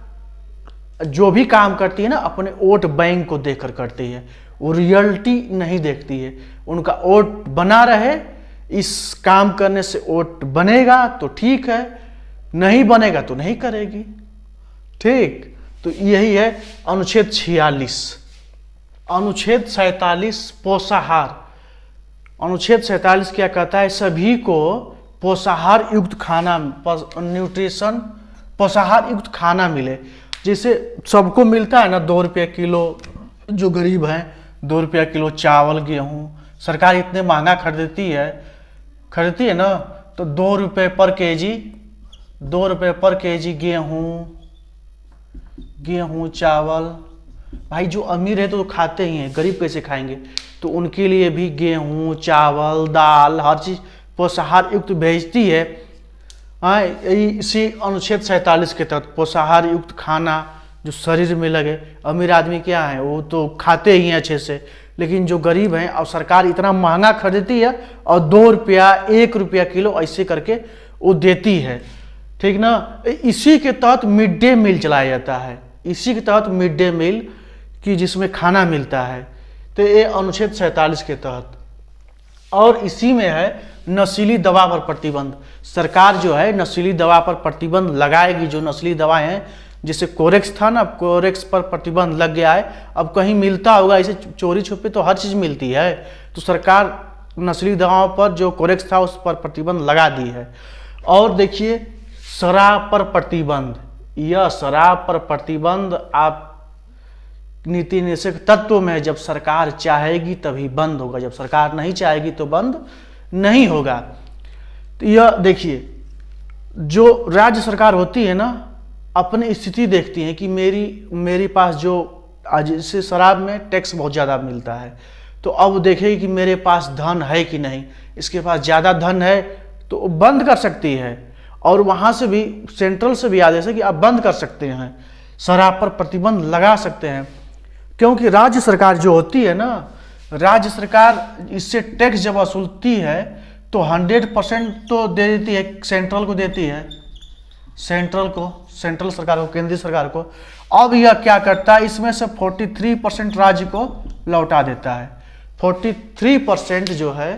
जो भी काम करती है ना, अपने वोट बैंक को देखकर करती है, वो रियलिटी नहीं देखती है। उनका वोट बना रहे, इस काम करने से वोट बनेगा तो ठीक है, नहीं बनेगा तो नहीं करेगी, ठीक। तो यही है अनुच्छेद 46। अनुच्छेद 47 पोषाहार। अनुच्छेद 47 क्या कहता है, सभी को पोषाहार युक्त खाना, न्यूट्रिशन पोषाहार युक्त खाना मिले। जैसे सबको मिलता है ना 2 रुपये किलो, जो गरीब हैं 2 रुपया किलो चावल गेहूँ, सरकार इतने महंगा खरीदती है ना, तो 2 रुपये पर केजी गेहूँ चावल। भाई जो अमीर है तो खाते ही हैं, गरीब कैसे खाएंगे। तो उनके लिए भी गेहूँ चावल दाल हर चीज़ पोषाहार युक्त भेजती है। इसी अनुच्छेद 47 के तहत पोषाहार युक्त खाना जो शरीर में लगे। अमीर आदमी क्या है, वो तो खाते ही हैं अच्छे से, लेकिन जो गरीब हैं, और सरकार इतना महंगा खरीदती है और 2 रुपया 1 रुपया किलो ऐसे करके वो देती है, ठीक ना। इसी के तहत मिड डे मील चलाया जाता है, इसी के तहत मिड डे मील की जिसमें खाना मिलता है। तो ये अनुच्छेद 47 के तहत। और इसी में है नशीली दवा पर प्रतिबंध। सरकार जो है नशीली दवा पर प्रतिबंध लगाएगी। जो नशीली दवाएं हैं जैसे कोरेक्स था ना, कोरेक्स पर प्रतिबंध लग गया है, अब कहीं मिलता होगा, इसे चोरी छुपे तो हर चीज़ मिलती है, तो सरकार नस्ली दवाओं पर जो कोरेक्स था उस पर प्रतिबंध लगा दी है। और देखिए शराब पर प्रतिबंध, यह शराब पर प्रतिबंध आप नीति निर्देशक तत्व में जब सरकार चाहेगी तभी बंद होगा, जब सरकार नहीं चाहेगी तो बंद नहीं होगा। तो यह देखिए जो राज्य सरकार होती है ना, अपनी स्थिति देखती है कि मेरी पास जो आज जैसे शराब में टैक्स बहुत ज़्यादा मिलता है, तो अब देखेगी कि मेरे पास धन है कि नहीं, इसके पास ज़्यादा धन है तो बंद कर सकती है, और वहाँ से भी सेंट्रल से भी आदेश है कि आप बंद कर सकते हैं, शराब पर प्रतिबंध लगा सकते हैं। क्योंकि राज्य सरकार जो होती है ना, राज्य सरकार इससे टैक्स जब वसूलती है तो 100% तो दे देती है, सेंट्रल को देती है, सेंट्रल सरकार को, केंद्रीय सरकार को। अब यह क्या करता है, इसमें से 43% राज्य को लौटा देता है, 43% जो है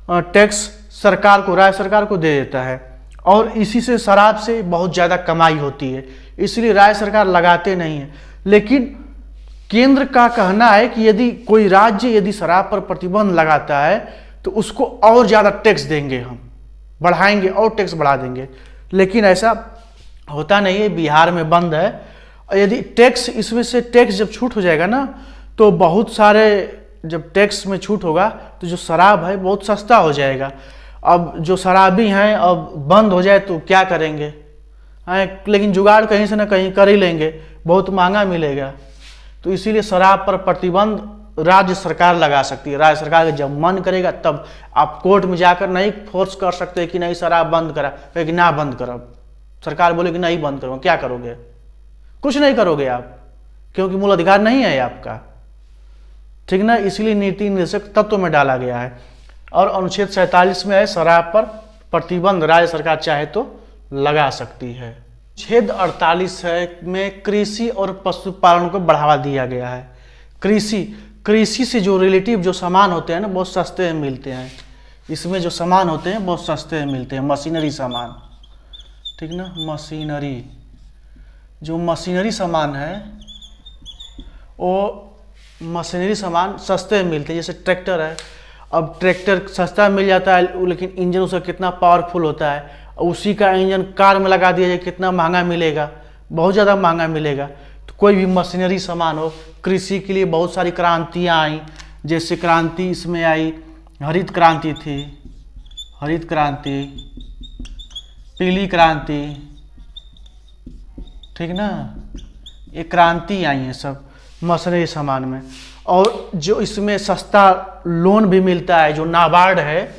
टैक्स सरकार को, राज्य सरकार को दे देता है। और इसी से शराब से बहुत ज़्यादा कमाई होती है, इसलिए राज्य सरकार लगाते नहीं है। लेकिन केंद्र का कहना है कि यदि कोई राज्य यदि शराब पर प्रतिबंध लगाता है तो उसको और ज़्यादा टैक्स देंगे, हम बढ़ाएंगे और टैक्स बढ़ा देंगे। लेकिन ऐसा होता नहीं है, बिहार में बंद है। और यदि टैक्स, इसमें से टैक्स जब छूट हो जाएगा ना, तो बहुत सारे, जब टैक्स में छूट होगा तो जो शराब है बहुत सस्ता हो जाएगा। अब जो शराबी हैं अब बंद हो जाए तो क्या करेंगे, लेकिन जुगाड़ कहीं से ना कहीं कर ही लेंगे, बहुत महंगा मिलेगा। तो इसीलिए शराब पर प्रतिबंध राज्य सरकार लगा सकती है। राज्य सरकार का जब मन करेगा तब आप कोर्ट में जाकर नहीं फोर्स कर सकते कि नहीं शराब बंद करा, कि ना बंद करो, सरकार बोले कि नहीं बंद करो, क्या करोगे, कुछ नहीं करोगे आप, क्योंकि मूल अधिकार नहीं है आपका, ठीक ना। इसीलिए नीति निर्देशक तत्व में डाला गया है। और अनुच्छेद 47 में है शराब पर प्रतिबंध राज्य सरकार चाहे तो लगा सकती है। अनुच्छेद 48 है में कृषि और पशुपालन को बढ़ावा दिया गया है। कृषि से जो रिलेटिव जो सामान होते हैं ना, बहुत सस्ते में मिलते हैं, इसमें जो सामान होते हैं बहुत सस्ते में मिलते हैं, मशीनरी सामान, ठीक ना। जो मशीनरी सामान है वो मशीनरी सामान सस्ते में मिलते हैं। जैसे ट्रैक्टर है, अब ट्रैक्टर सस्ता मिल जाता है, लेकिन इंजन उसका कितना पावरफुल होता है, उसी का इंजन कार में लगा दिया जाए कितना महंगा मिलेगा, बहुत ज़्यादा महंगा मिलेगा। तो कोई भी मशीनरी सामान हो, कृषि के लिए बहुत सारी क्रांतियाँ आई, जैसे क्रांति इसमें आई, हरित क्रांति थी, हरित क्रांति, पीली क्रांति, ठीक ना, ये क्रांति आई है सब मशीनरी सामान में। और जो इसमें सस्ता लोन भी मिलता है, जो नाबार्ड है,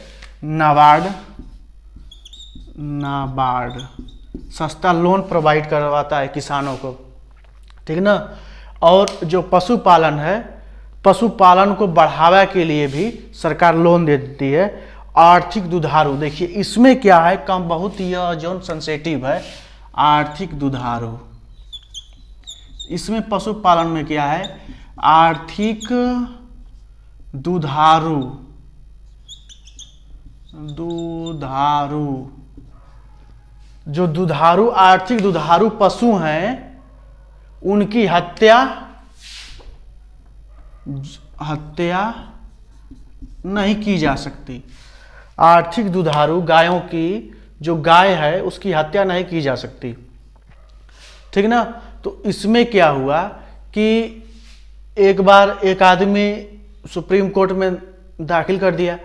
नाबार्ड सस्ता लोन प्रोवाइड करवाता है किसानों को, ठीक ना। और जो पशुपालन है, पशुपालन को बढ़ावा के लिए भी सरकार लोन दे देती है। आर्थिक दुधारू, देखिए इसमें क्या है, कम बहुत यह जो सेंसेटिव है, आर्थिक दुधारू, इसमें पशुपालन में क्या है, आर्थिक दुधारू, जो दुधारू आर्थिक दुधारू पशु हैं उनकी हत्या नहीं की जा सकती। आर्थिक दुधारू गायों की, जो गाय है उसकी हत्या नहीं की जा सकती, ठीक ना। तो इसमें क्या हुआ कि एक बार एक आदमी सुप्रीम कोर्ट में दाखिल कर दिया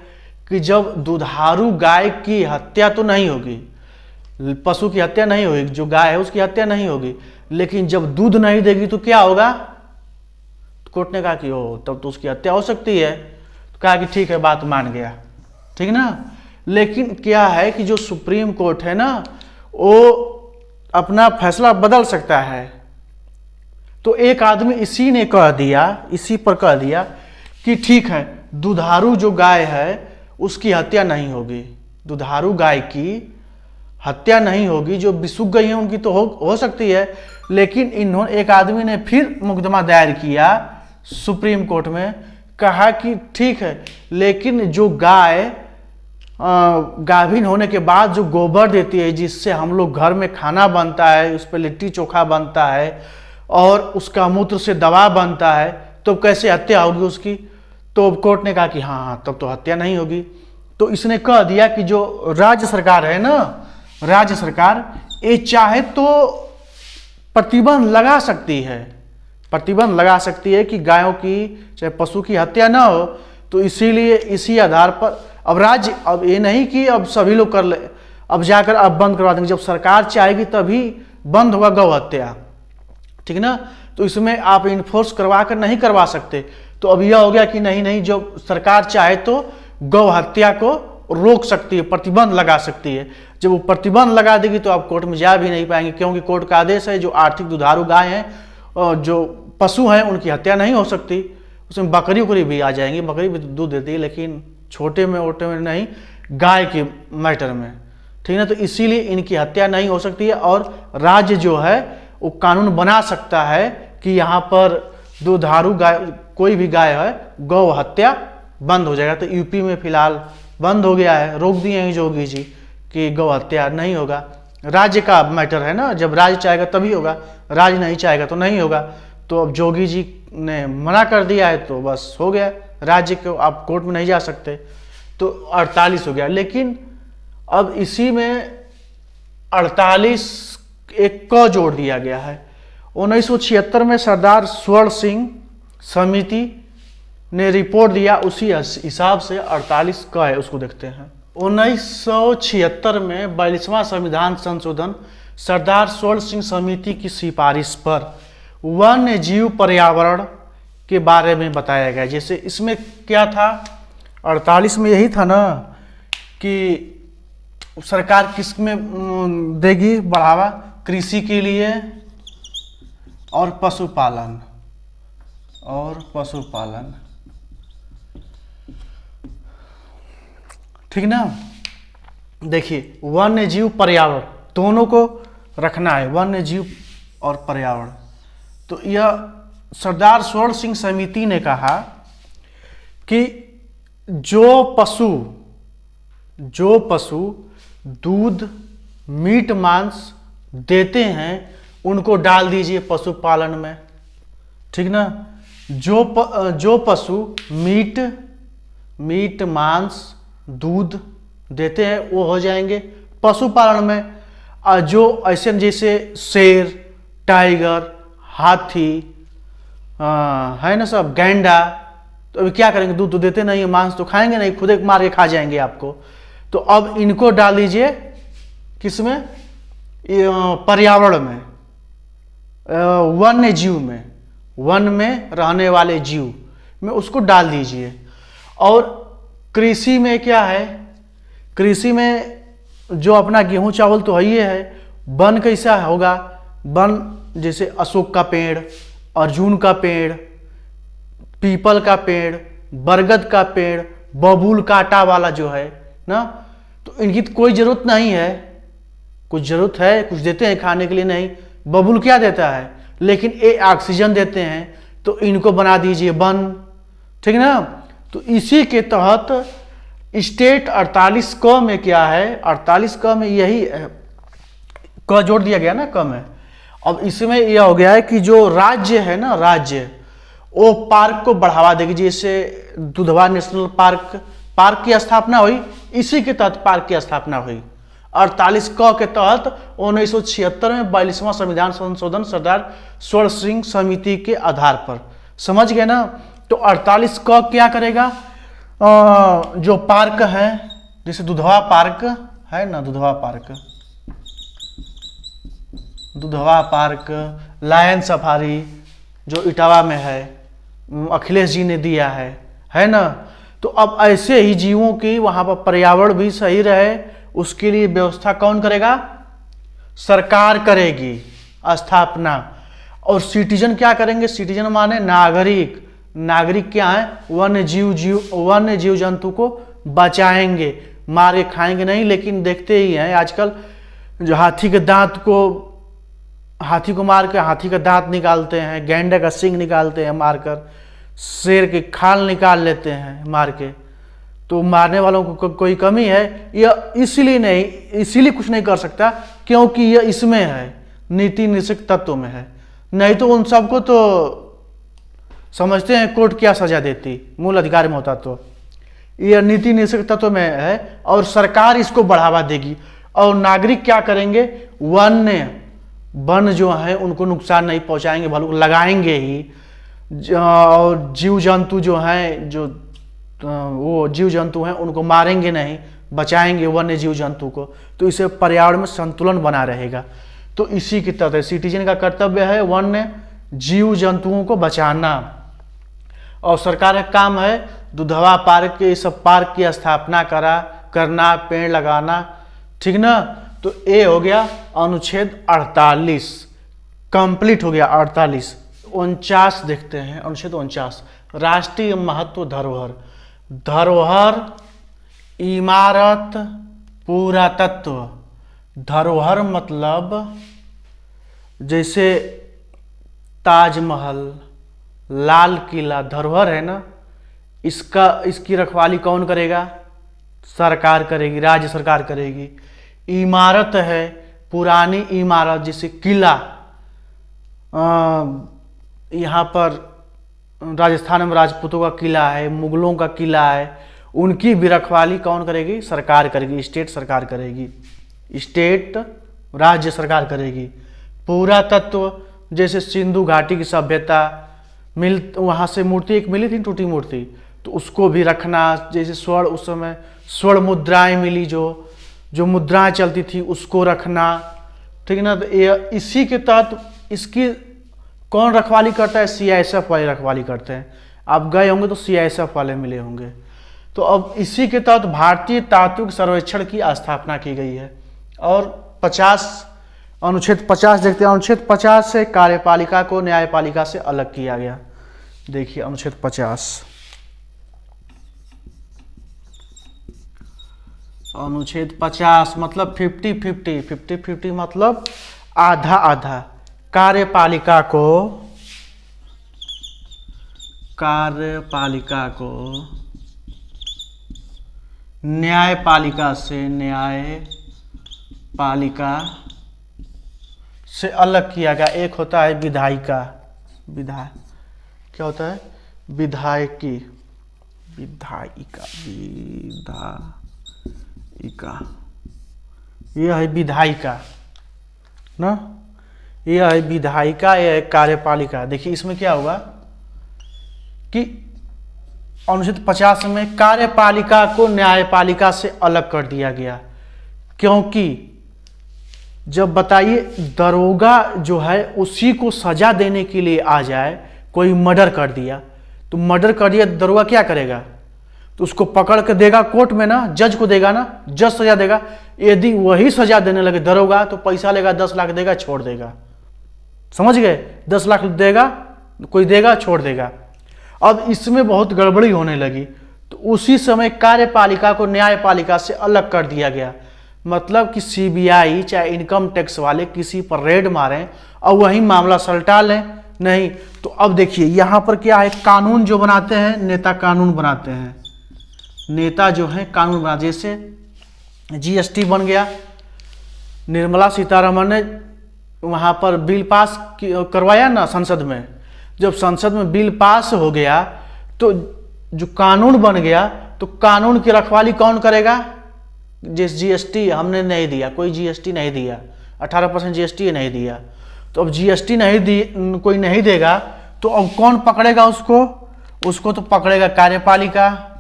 कि जब दुधारू गाय की हत्या तो नहीं होगी, पशु की हत्या नहीं होगी, जो गाय है उसकी हत्या नहीं होगी, लेकिन जब दूध नहीं देगी तो क्या होगा, तो कोर्ट ने कहा कि ओ तब तो उसकी हत्या हो सकती है। तो कहा कि ठीक है, बात मान गया, ठीक ना। लेकिन क्या है कि जो सुप्रीम कोर्ट है ना, वो अपना फैसला बदल सकता है। तो एक आदमी इसी पर कह दिया कि ठीक है, दुधारू जो गाय है उसकी हत्या नहीं होगी, दुधारू गाय की हत्या नहीं होगी, जो बिसुक गई है उनकी तो हो सकती है। लेकिन एक आदमी ने फिर मुकदमा दायर किया सुप्रीम कोर्ट में, कहा कि ठीक है, लेकिन जो गाय गाभिन होने के बाद जो गोबर देती है, जिससे हम लोग घर में खाना बनता है, उस पर लिट्टी चोखा बनता है और उसका मूत्र से दवा बनता है, तो कैसे हत्या होगी उसकी? तो कोर्ट ने कहा कि हाँ तब तो हत्या नहीं होगी। तो इसने कह दिया कि जो राज्य सरकार है ना, राज्य सरकार ये चाहे तो प्रतिबंध लगा सकती है, प्रतिबंध लगा सकती है कि गायों की चाहे पशु की हत्या ना हो। तो इसीलिए इसी आधार पर अब राज्य, अब ये नहीं कि अब सभी लोग कर ले, अब जाकर अब बंद करवा देंगे, जब सरकार चाहेगी तभी बंद होगा गौ हत्या, ठीक ना। तो इसमें आप इन्फोर्स करवा कर नहीं करवा सकते। तो अब यह हो गया कि नहीं नहीं, जो सरकार चाहे तो गौ हत्या को रोक सकती है, प्रतिबंध लगा सकती है। जब वो प्रतिबंध लगा देगी तो आप कोर्ट में जा भी नहीं पाएंगे, क्योंकि कोर्ट का आदेश है जो आर्थिक दुधारू गाय हैं और जो पशु हैं उनकी हत्या नहीं हो सकती। उसमें बकरी उकरी भी आ जाएंगी, बकरी भी दूध देती है, लेकिन छोटे में ओटे में नहीं, गाय के मैटर में, ठीक है। तो इसीलिए इनकी हत्या नहीं हो सकती है और राज्य जो है वो कानून बना सकता है कि यहाँ पर दुधारू गाय, कोई भी गाय है, गौ हत्या बंद हो जाएगा। तो यूपी में फिलहाल बंद हो गया है, रोक दिए हैं जोगी जी कि गौ हत्या नहीं होगा। राज्य का मैटर है ना, जब राज्य चाहेगा तभी होगा, राज्य नहीं चाहेगा तो नहीं होगा। तो अब जोगी जी ने मना कर दिया है तो बस हो गया, राज्य को आप कोर्ट में नहीं जा सकते। तो 48 हो गया। लेकिन अब इसी में 48 एक क जोड़ दिया गया है। 1976 में सरदार स्वर्ण सिंह समिति ने रिपोर्ट दिया, उसी हिसाब से 48 क है, उसको देखते हैं। 1976 में 42वां संविधान संशोधन सरदार स्वर्ण सिंह समिति की सिफारिश पर वन्य जीव पर्यावरण के बारे में बताया गया। जैसे इसमें क्या था, 48 में यही था ना कि सरकार किस में देगी बढ़ावा, कृषि के लिए और पशुपालन, ठीक ना। देखिए वन्य जीव पर्यावरण दोनों को रखना है, वन्य जीव और पर्यावरण। तो यह सरदार स्वर्ण सिंह समिति ने कहा कि जो पशु दूध मीट मांस देते हैं उनको डाल दीजिए पशुपालन में, ठीक ना। जो पशु मीट मांस दूध देते हैं वो हो जाएंगे पशुपालन में। और जो ऐसे जैसे शेर, टाइगर, हाथी है ना सब, गैंडा, तो अभी क्या करेंगे, दूध तो देते नहीं है, मांस तो खाएंगे नहीं, खुद एक मार के खा जाएंगे आपको। तो अब इनको डाल दीजिए किसमें, पर्यावरण में, वन्य जीव में, वन में रहने वाले जीव में उसको डाल दीजिए। और कृषि में क्या है, कृषि में जो अपना गेहूं चावल तो है ही है, वन कैसा होगा, वन जैसे अशोक का पेड़, अर्जुन का पेड़, पीपल का पेड़, बरगद का पेड़, बबूल कांटा वाला जो है ना, तो इनकी तो कोई जरूरत नहीं है। कुछ जरूरत है, कुछ देते हैं खाने के लिए, नहीं। बबूल क्या देता है, लेकिन ये ऑक्सीजन देते हैं, तो इनको बना दीजिए वन, ठीक ना। तो इसी के तहत स्टेट 48 क में क्या है, 48 क में यही क जोड़ दिया गया ना, क में। अब इसमें यह हो गया है कि जो राज्य है ना, राज्य वो पार्क को बढ़ावा देगी। जैसे दुधवा नेशनल पार्क की स्थापना हुई, इसी के तहत पार्क की स्थापना हुई 48 क के तहत 1976 में 42वां संविधान संशोधन सरदार स्वर्ण सिंह समिति के आधार पर। समझ गए ना। तो 48 क क्या करेगा, जो पार्क है, जैसे दुधवा पार्क है ना, दुधवा पार्क, लायन सफारी जो इटावा में है, अखिलेश जी ने दिया है ना। तो अब ऐसे ही जीवों की वहां पर पर्यावरण भी सही रहे, उसके लिए व्यवस्था कौन करेगा, सरकार करेगी स्थापना। और सिटीजन क्या करेंगे, सिटीजन माने नागरिक, नागरिक क्या है, वन्य जीव जंतु को बचाएंगे, मारे खाएंगे नहीं। लेकिन देखते ही हैं आजकल जो हाथी को मार के हाथी का दांत निकालते हैं, गैंडे का सींग निकालते हैं मारकर, शेर की खाल निकाल लेते हैं मार के, तो मारने वालों को कोई कमी है? यह इसीलिए नहीं, इसीलिए कुछ नहीं कर सकता क्योंकि यह इसमें है, नीति निषेध तत्व में है। नहीं तो उन सबको तो समझते हैं कोर्ट क्या सजा देती, मूल अधिकार में होता तो। यह नीति निषेध तत्व में है और सरकार इसको बढ़ावा देगी। और नागरिक क्या करेंगे? वन जो है उनको नुकसान नहीं पहुंचाएंगे, भले लगाएंगे ही। और जीव जंतु जो हैं, जो वो जीव जंतु हैं उनको मारेंगे नहीं, बचाएंगे वन्य जीव जंतु को। तो इससे पर्यावरण में संतुलन बना रहेगा। तो इसी की तरह सिटीजन का कर्तव्य है वन्य जीव जंतुओं को बचाना। और सरकार का काम है दुधवा पार्क के, सब पार्क की स्थापना करना, पेड़ लगाना, ठीक ना। तो ये हो गया अनुच्छेद 48, कंप्लीट हो गया 48। 49 देखते हैं, अनुच्छेद 49, राष्ट्रीय महत्व धरोहर। धरोहर, इमारत, पुरातत्व। धरोहर मतलब जैसे ताजमहल, लाल किला धरोहर है ना, इसकी रखवाली कौन करेगा? सरकार करेगी, राज्य सरकार करेगी। इमारत है, पुरानी इमारत जैसे किला, यहाँ पर राजस्थान में राजपूतों का किला है, मुगलों का किला है, उनकी भी रखवाली कौन करेगी? सरकार करेगी, स्टेट सरकार करेगी, स्टेट राज्य सरकार करेगी। पुरातत्व जैसे सिंधु घाटी की सभ्यता वहाँ से मूर्ति एक मिली थी, टूटी मूर्ति, तो उसको भी रखना। जैसे स्वर्ण, उस समय स्वर्ण मुद्राएं मिली, जो मुद्राएं चलती थी उसको रखना, ठीक है ना। तो ये इसी के तहत इसकी कौन रखवाली करता है? CISF वाले रखवाली करते हैं। आप गए होंगे तो CISF वाले मिले होंगे। तो अब इसी के तहत भारतीय तात्विक सर्वेक्षण की स्थापना की गई है। और 50 अनुच्छेद 50 देखते हैं। अनुच्छेद 50 से कार्यपालिका को न्यायपालिका से अलग किया गया। देखिए अनुच्छेद 50, अनुच्छेद 50 मतलब 50-50 मतलब आधा आधा। कार्यपालिका को न्यायपालिका से अलग किया गया। एक होता है विधायिका, क्या होता है? विधायिका, यह है विधायिका ना, यह है विधायिका, यह है कार्यपालिका। देखिए इसमें क्या होगा कि अनुच्छेद 50 में कार्यपालिका को न्यायपालिका से अलग कर दिया गया। क्योंकि जब बताइए दरोगा जो है उसी को सजा देने के लिए आ जाए, कोई मर्डर कर दिया, तो मर्डर कर दिया दरोगा क्या करेगा? तो उसको पकड़ के देगा कोर्ट में ना, जज को देगा ना, जज सजा देगा। यदि वही सजा देने लगे दरोगा तो पैसा लेगा, 10 लाख देगा, छोड़ देगा। समझ गए? 10 लाख देगा, कोई देगा, छोड़ देगा। अब इसमें बहुत गड़बड़ी होने लगी, तो उसी समय कार्यपालिका को न्यायपालिका से अलग कर दिया गया। मतलब कि CBI चाहे इनकम टैक्स वाले किसी पर रेड मारें और वही मामला सलटा लें, नहीं। तो अब देखिए यहाँ पर क्या है, कानून जो बनाते हैं नेता, कानून बनाते हैं नेता जो है, कानून बना। जैसे GST बन गया, निर्मला सीतारमण ने वहाँ पर बिल पास करवाया ना संसद में। जब संसद में बिल पास हो गया तो जो कानून बन गया, तो कानून की रखवाली कौन करेगा? जिस GST हमने नहीं दिया, कोई GST नहीं दिया, 18% GST नहीं दिया, तो अब GST कोई नहीं देगा, तो अब कौन पकड़ेगा उसको तो पकड़ेगा कार्यपालिका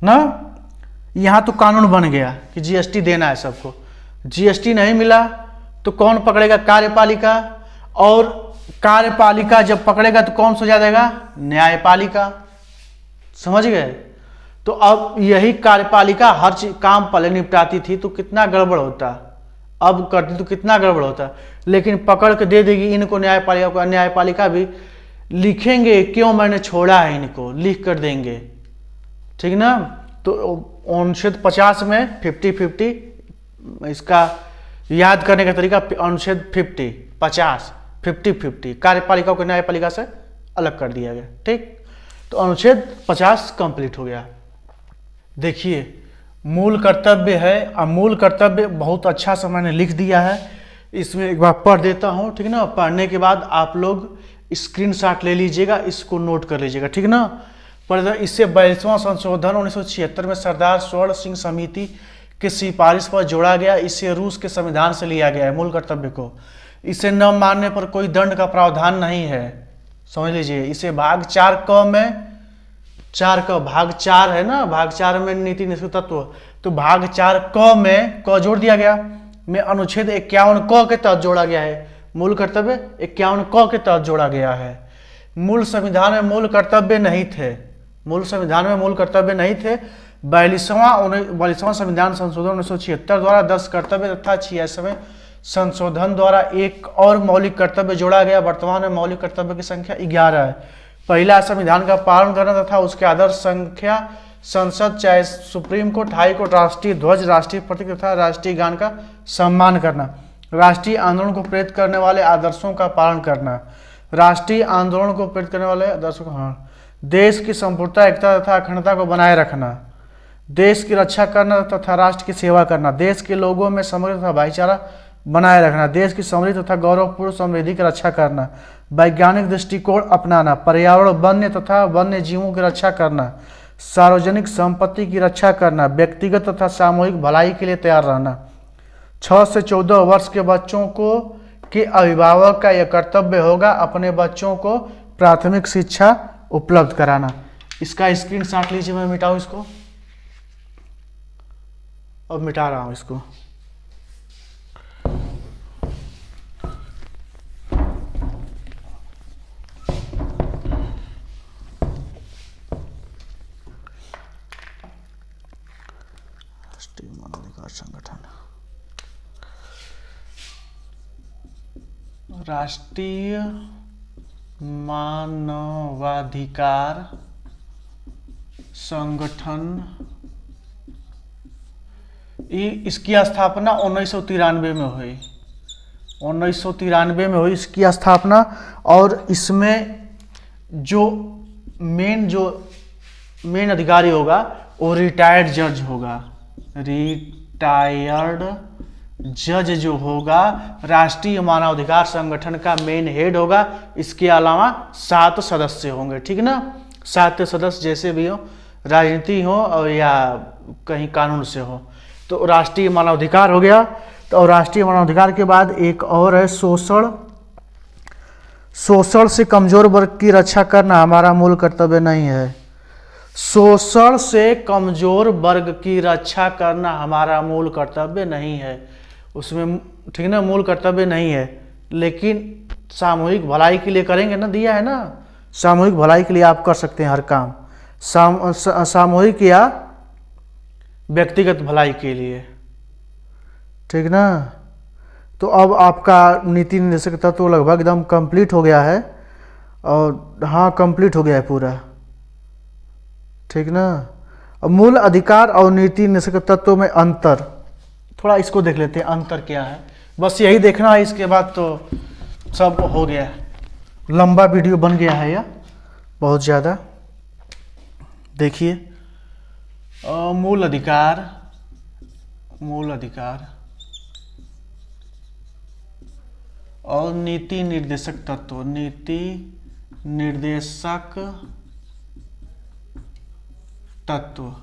ना। यहाँ तो कानून बन गया कि GST देना है सबको, GST नहीं मिला तो कौन पकड़ेगा? कार्यपालिका। और कार्यपालिका जब पकड़ेगा तो कौन सजा देगा? न्यायपालिका। समझ गए? तो अब यही कार्यपालिका हर चीज काम पहले निपटाती थी तो कितना गड़बड़ होता, अब करती तो कितना गड़बड़ होता। लेकिन पकड़ के दे देगी इनको न्यायपालिका को, न्यायपालिका भी लिखेंगे क्यों मैंने छोड़ा है इनको, लिख कर देंगे, ठीक ना। तो अनुच्छेद 50 में 50-50, इसका याद करने का तरीका अनुच्छेद 50 कार्यपालिका को न्यायपालिका से अलग कर दिया गया। ठीक, तो अनुच्छेद 50 कंप्लीट हो गया। देखिए मूल कर्तव्य है, अब मूल कर्तव्य बहुत अच्छा सा मैंने लिख दिया है, इसमें एक बार पढ़ देता हूँ, ठीक ना। पढ़ने के बाद आप लोग स्क्रीनशॉट ले लीजिएगा, इसको नोट कर लीजिएगा, ठीक ना। पर इससे 42वां संशोधन 1976 में सरदार स्वर्ण सिंह समिति की सिफारिश पर जोड़ा गया। इसे रूस के संविधान से लिया गया है मूल कर्तव्य को। इसे न मानने पर कोई दंड का प्रावधान नहीं है, समझ लीजिए। इसे भाग 4 क में, 4 क भाग 4 है ना, भाग 4 में नीति निष्ठ तत्व, तो भाग 4 क में क जोड़ दिया गया, में अनुच्छेद 51 क के तहत जोड़ा गया है। मूल कर्तव्य 51 क के तहत जोड़ा गया है। मूल संविधान में मूल कर्तव्य नहीं थे, मूल संविधान में मूल कर्तव्य नहीं थे। 42वां संविधान संशोधन 1976 द्वारा 10 कर्तव्य तथा 86वें संशोधन द्वारा एक और मौलिक कर्तव्य जोड़ा गया। वर्तमान में मौलिक कर्तव्य की संख्या 11 है। पहला, संविधान का पालन करना तथा उसके आदर्श संख्या संसद चाहे सुप्रीम कोर्ट, हाई कोर्ट, राष्ट्रीय ध्वज, राष्ट्रीय प्रतीक तथा राष्ट्रीय गान का सम्मान करना। राष्ट्रीय आंदोलन को प्रेरित करने वाले आदर्शों का पालन करना। राष्ट्रीय आंदोलन को प्रेरित करने वाले आदर्शों का, हाँ। देश की संपूर्णता, एकता तथा अखंडता को बनाए रखना। देश की रक्षा करना तथा राष्ट्र की सेवा करना। देश के लोगों में समग्र तथा भाईचारा बनाए रखना। देश की समृद्ध तथा गौरवपूर्ण समृद्धि की रक्षा करना। वैज्ञानिक दृष्टिकोण अपनाना। पर्यावरण, वन्य तथा वन्य जीवों की रक्षा करना। सार्वजनिक संपत्ति की रक्षा करना। व्यक्तिगत तथा सामूहिक भलाई के लिए तैयार रहना। 6 से 14 वर्ष के बच्चों को के अभिभावक का यह कर्तव्य होगा अपने बच्चों को प्राथमिक शिक्षा उपलब्ध कराना। इसका स्क्रीनशॉट लीजिए, मैं मिटाऊं इसको, अब मिटा रहा हूं इसको। राष्ट्रीय मानवाधिकार संगठन, राष्ट्रीय मानवाधिकार संगठन, इसकी स्थापना 1993 में हुई। 1993 में हुई इसकी स्थापना। और इसमें जो मेन अधिकारी होगा वो रिटायर्ड जज होगा। रिटायर्ड जज जो होगा राष्ट्रीय मानवाधिकार संगठन का मेन हेड होगा। इसके अलावा 7 सदस्य होंगे, ठीक ना। 7 सदस्य जैसे भी हो, राजनीति हो और या कहीं कानून से हो। तो राष्ट्रीय मानवाधिकार हो गया। तो राष्ट्रीय मानवाधिकार के बाद एक और है शोषण। शोषण से कमजोर वर्ग की रक्षा करना हमारा मूल कर्तव्य नहीं है। शोषण से कमजोर वर्ग की रक्षा करना हमारा मूल कर्तव्य नहीं है, उसमें, ठीक ना, मूल कर्तव्य नहीं है। लेकिन सामूहिक भलाई के लिए करेंगे ना, दिया है ना, सामूहिक भलाई के लिए आप कर सकते हैं हर काम, सामूहिक या व्यक्तिगत भलाई के लिए, ठीक ना। तो अब आपका नीति निर्देशक तत्व लगभग एकदम कंप्लीट हो गया है। और हाँ, कंप्लीट हो गया है पूरा, ठीक ना। अब मूल अधिकार और नीति निर्देशक तत्व में अंतर, थोड़ा इसको देख लेते हैं, अंतर क्या है। बस यही देखना है, इसके बाद तो सब हो गया। लंबा वीडियो बन गया है यह, बहुत ज़्यादा। देखिए, मूल अधिकार, मूल अधिकार और नीति निर्देशक तत्व, नीति निर्देशक तत्व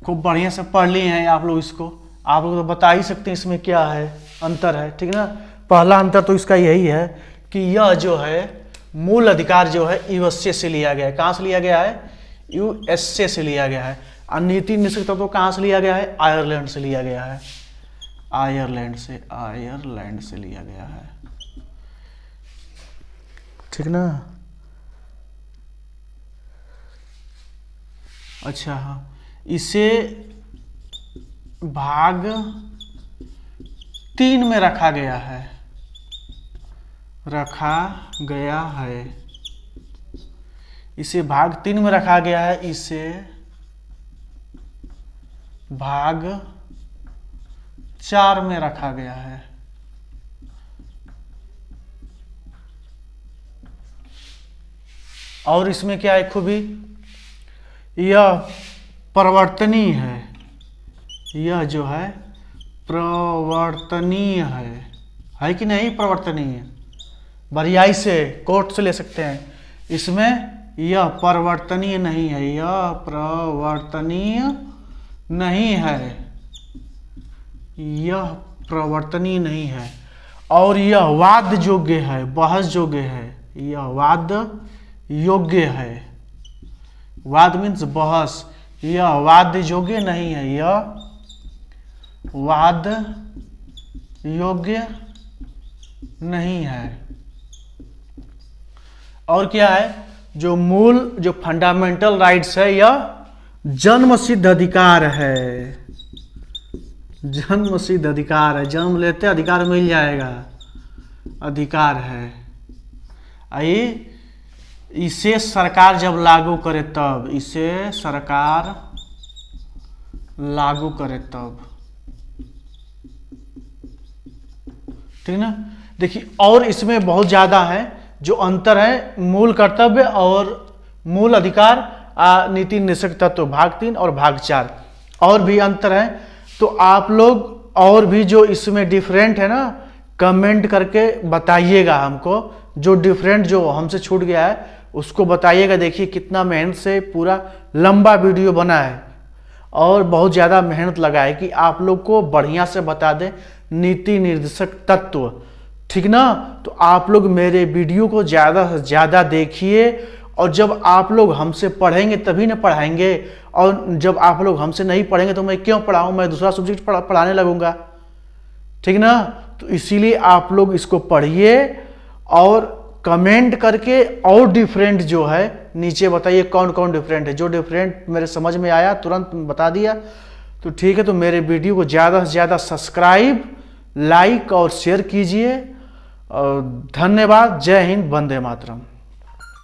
खूब बढ़िया से पढ़ लिए हैं आप लोग। इसको आप लोग तो बता ही सकते हैं इसमें क्या है, अंतर है, ठीक ना। पहला अंतर तो इसका यही है कि यह जो है मूल अधिकार जो है यूएसए से लिया गया है। कहाँ से लिया गया है? यूएसए से लिया गया है। और नीति निर्देशक तत्व कहाँ से लिया गया है? आयरलैंड से लिया गया है। आयरलैंड से, आयरलैंड से लिया गया है, ठीक ना। अच्छा, हाँ, इसे भाग 3 में रखा गया है, रखा गया है। इसे भाग 3 में रखा गया है। इसे भाग 4 में रखा गया है। और इसमें क्या है खूबी? यह प्रवर्तनीय है, यह जो है प्रवर्तनीय है कि नहीं? प्रवर्तनीय, बरियाई से कोर्ट से ले सकते हैं। इसमें यह प्रवर्तनीय नहीं है, यह प्रवर्तनीय नहीं है, यह प्रवर्तनीय नहीं है। और यह वाद योग्य है, बहस योग्य है, यह वाद योग्य है। वाद मीन्स बहस, यह वाद योग्य नहीं है, यह वाद योग्य नहीं है। और क्या है? जो मूल जो फंडामेंटल राइट्स है, यह जन्म सिद्ध अधिकार है, जन्म सिद्ध अधिकार है, जन्म लेते अधिकार मिल जाएगा, अधिकार है। आइए, इसे सरकार जब लागू करे तब, इसे सरकार लागू करे तब, ठीक ना? देखिए, और इसमें बहुत ज्यादा है जो अंतर है, मूल कर्तव्य और मूल अधिकार, नीति निषेध तत्व भाग 3 और भाग 4, और भी अंतर है। तो आप लोग और भी जो इसमें डिफरेंट है ना, कमेंट करके बताइएगा हमको, जो डिफरेंट जो हमसे छूट गया है उसको बताइएगा। देखिए कितना मेहनत से पूरा लंबा वीडियो बना है और बहुत ज़्यादा मेहनत लगा है कि आप लोग को बढ़िया से बता दें नीति निर्देशक तत्व, ठीक ना? तो आप लोग मेरे वीडियो को ज़्यादा से ज़्यादा देखिए, और जब आप लोग हमसे पढ़ेंगे तभी ना पढ़ाएंगे, और जब आप लोग हमसे नहीं पढ़ेंगे तो मैं क्यों पढ़ाऊँ? मैं दूसरा सब्जेक्ट पढ़ाने लगूंगा, ठीक ना? तो इसीलिए आप लोग इसको पढ़िए और कमेंट करके और डिफरेंट जो है नीचे बताइए कौन कौन डिफरेंट है। जो डिफरेंट मेरे समझ में आया तुरंत बता दिया तो ठीक है। तो मेरे वीडियो को ज़्यादा से ज़्यादा सब्सक्राइब, लाइक और शेयर कीजिए। और धन्यवाद। जय हिंद, वंदे मातरम।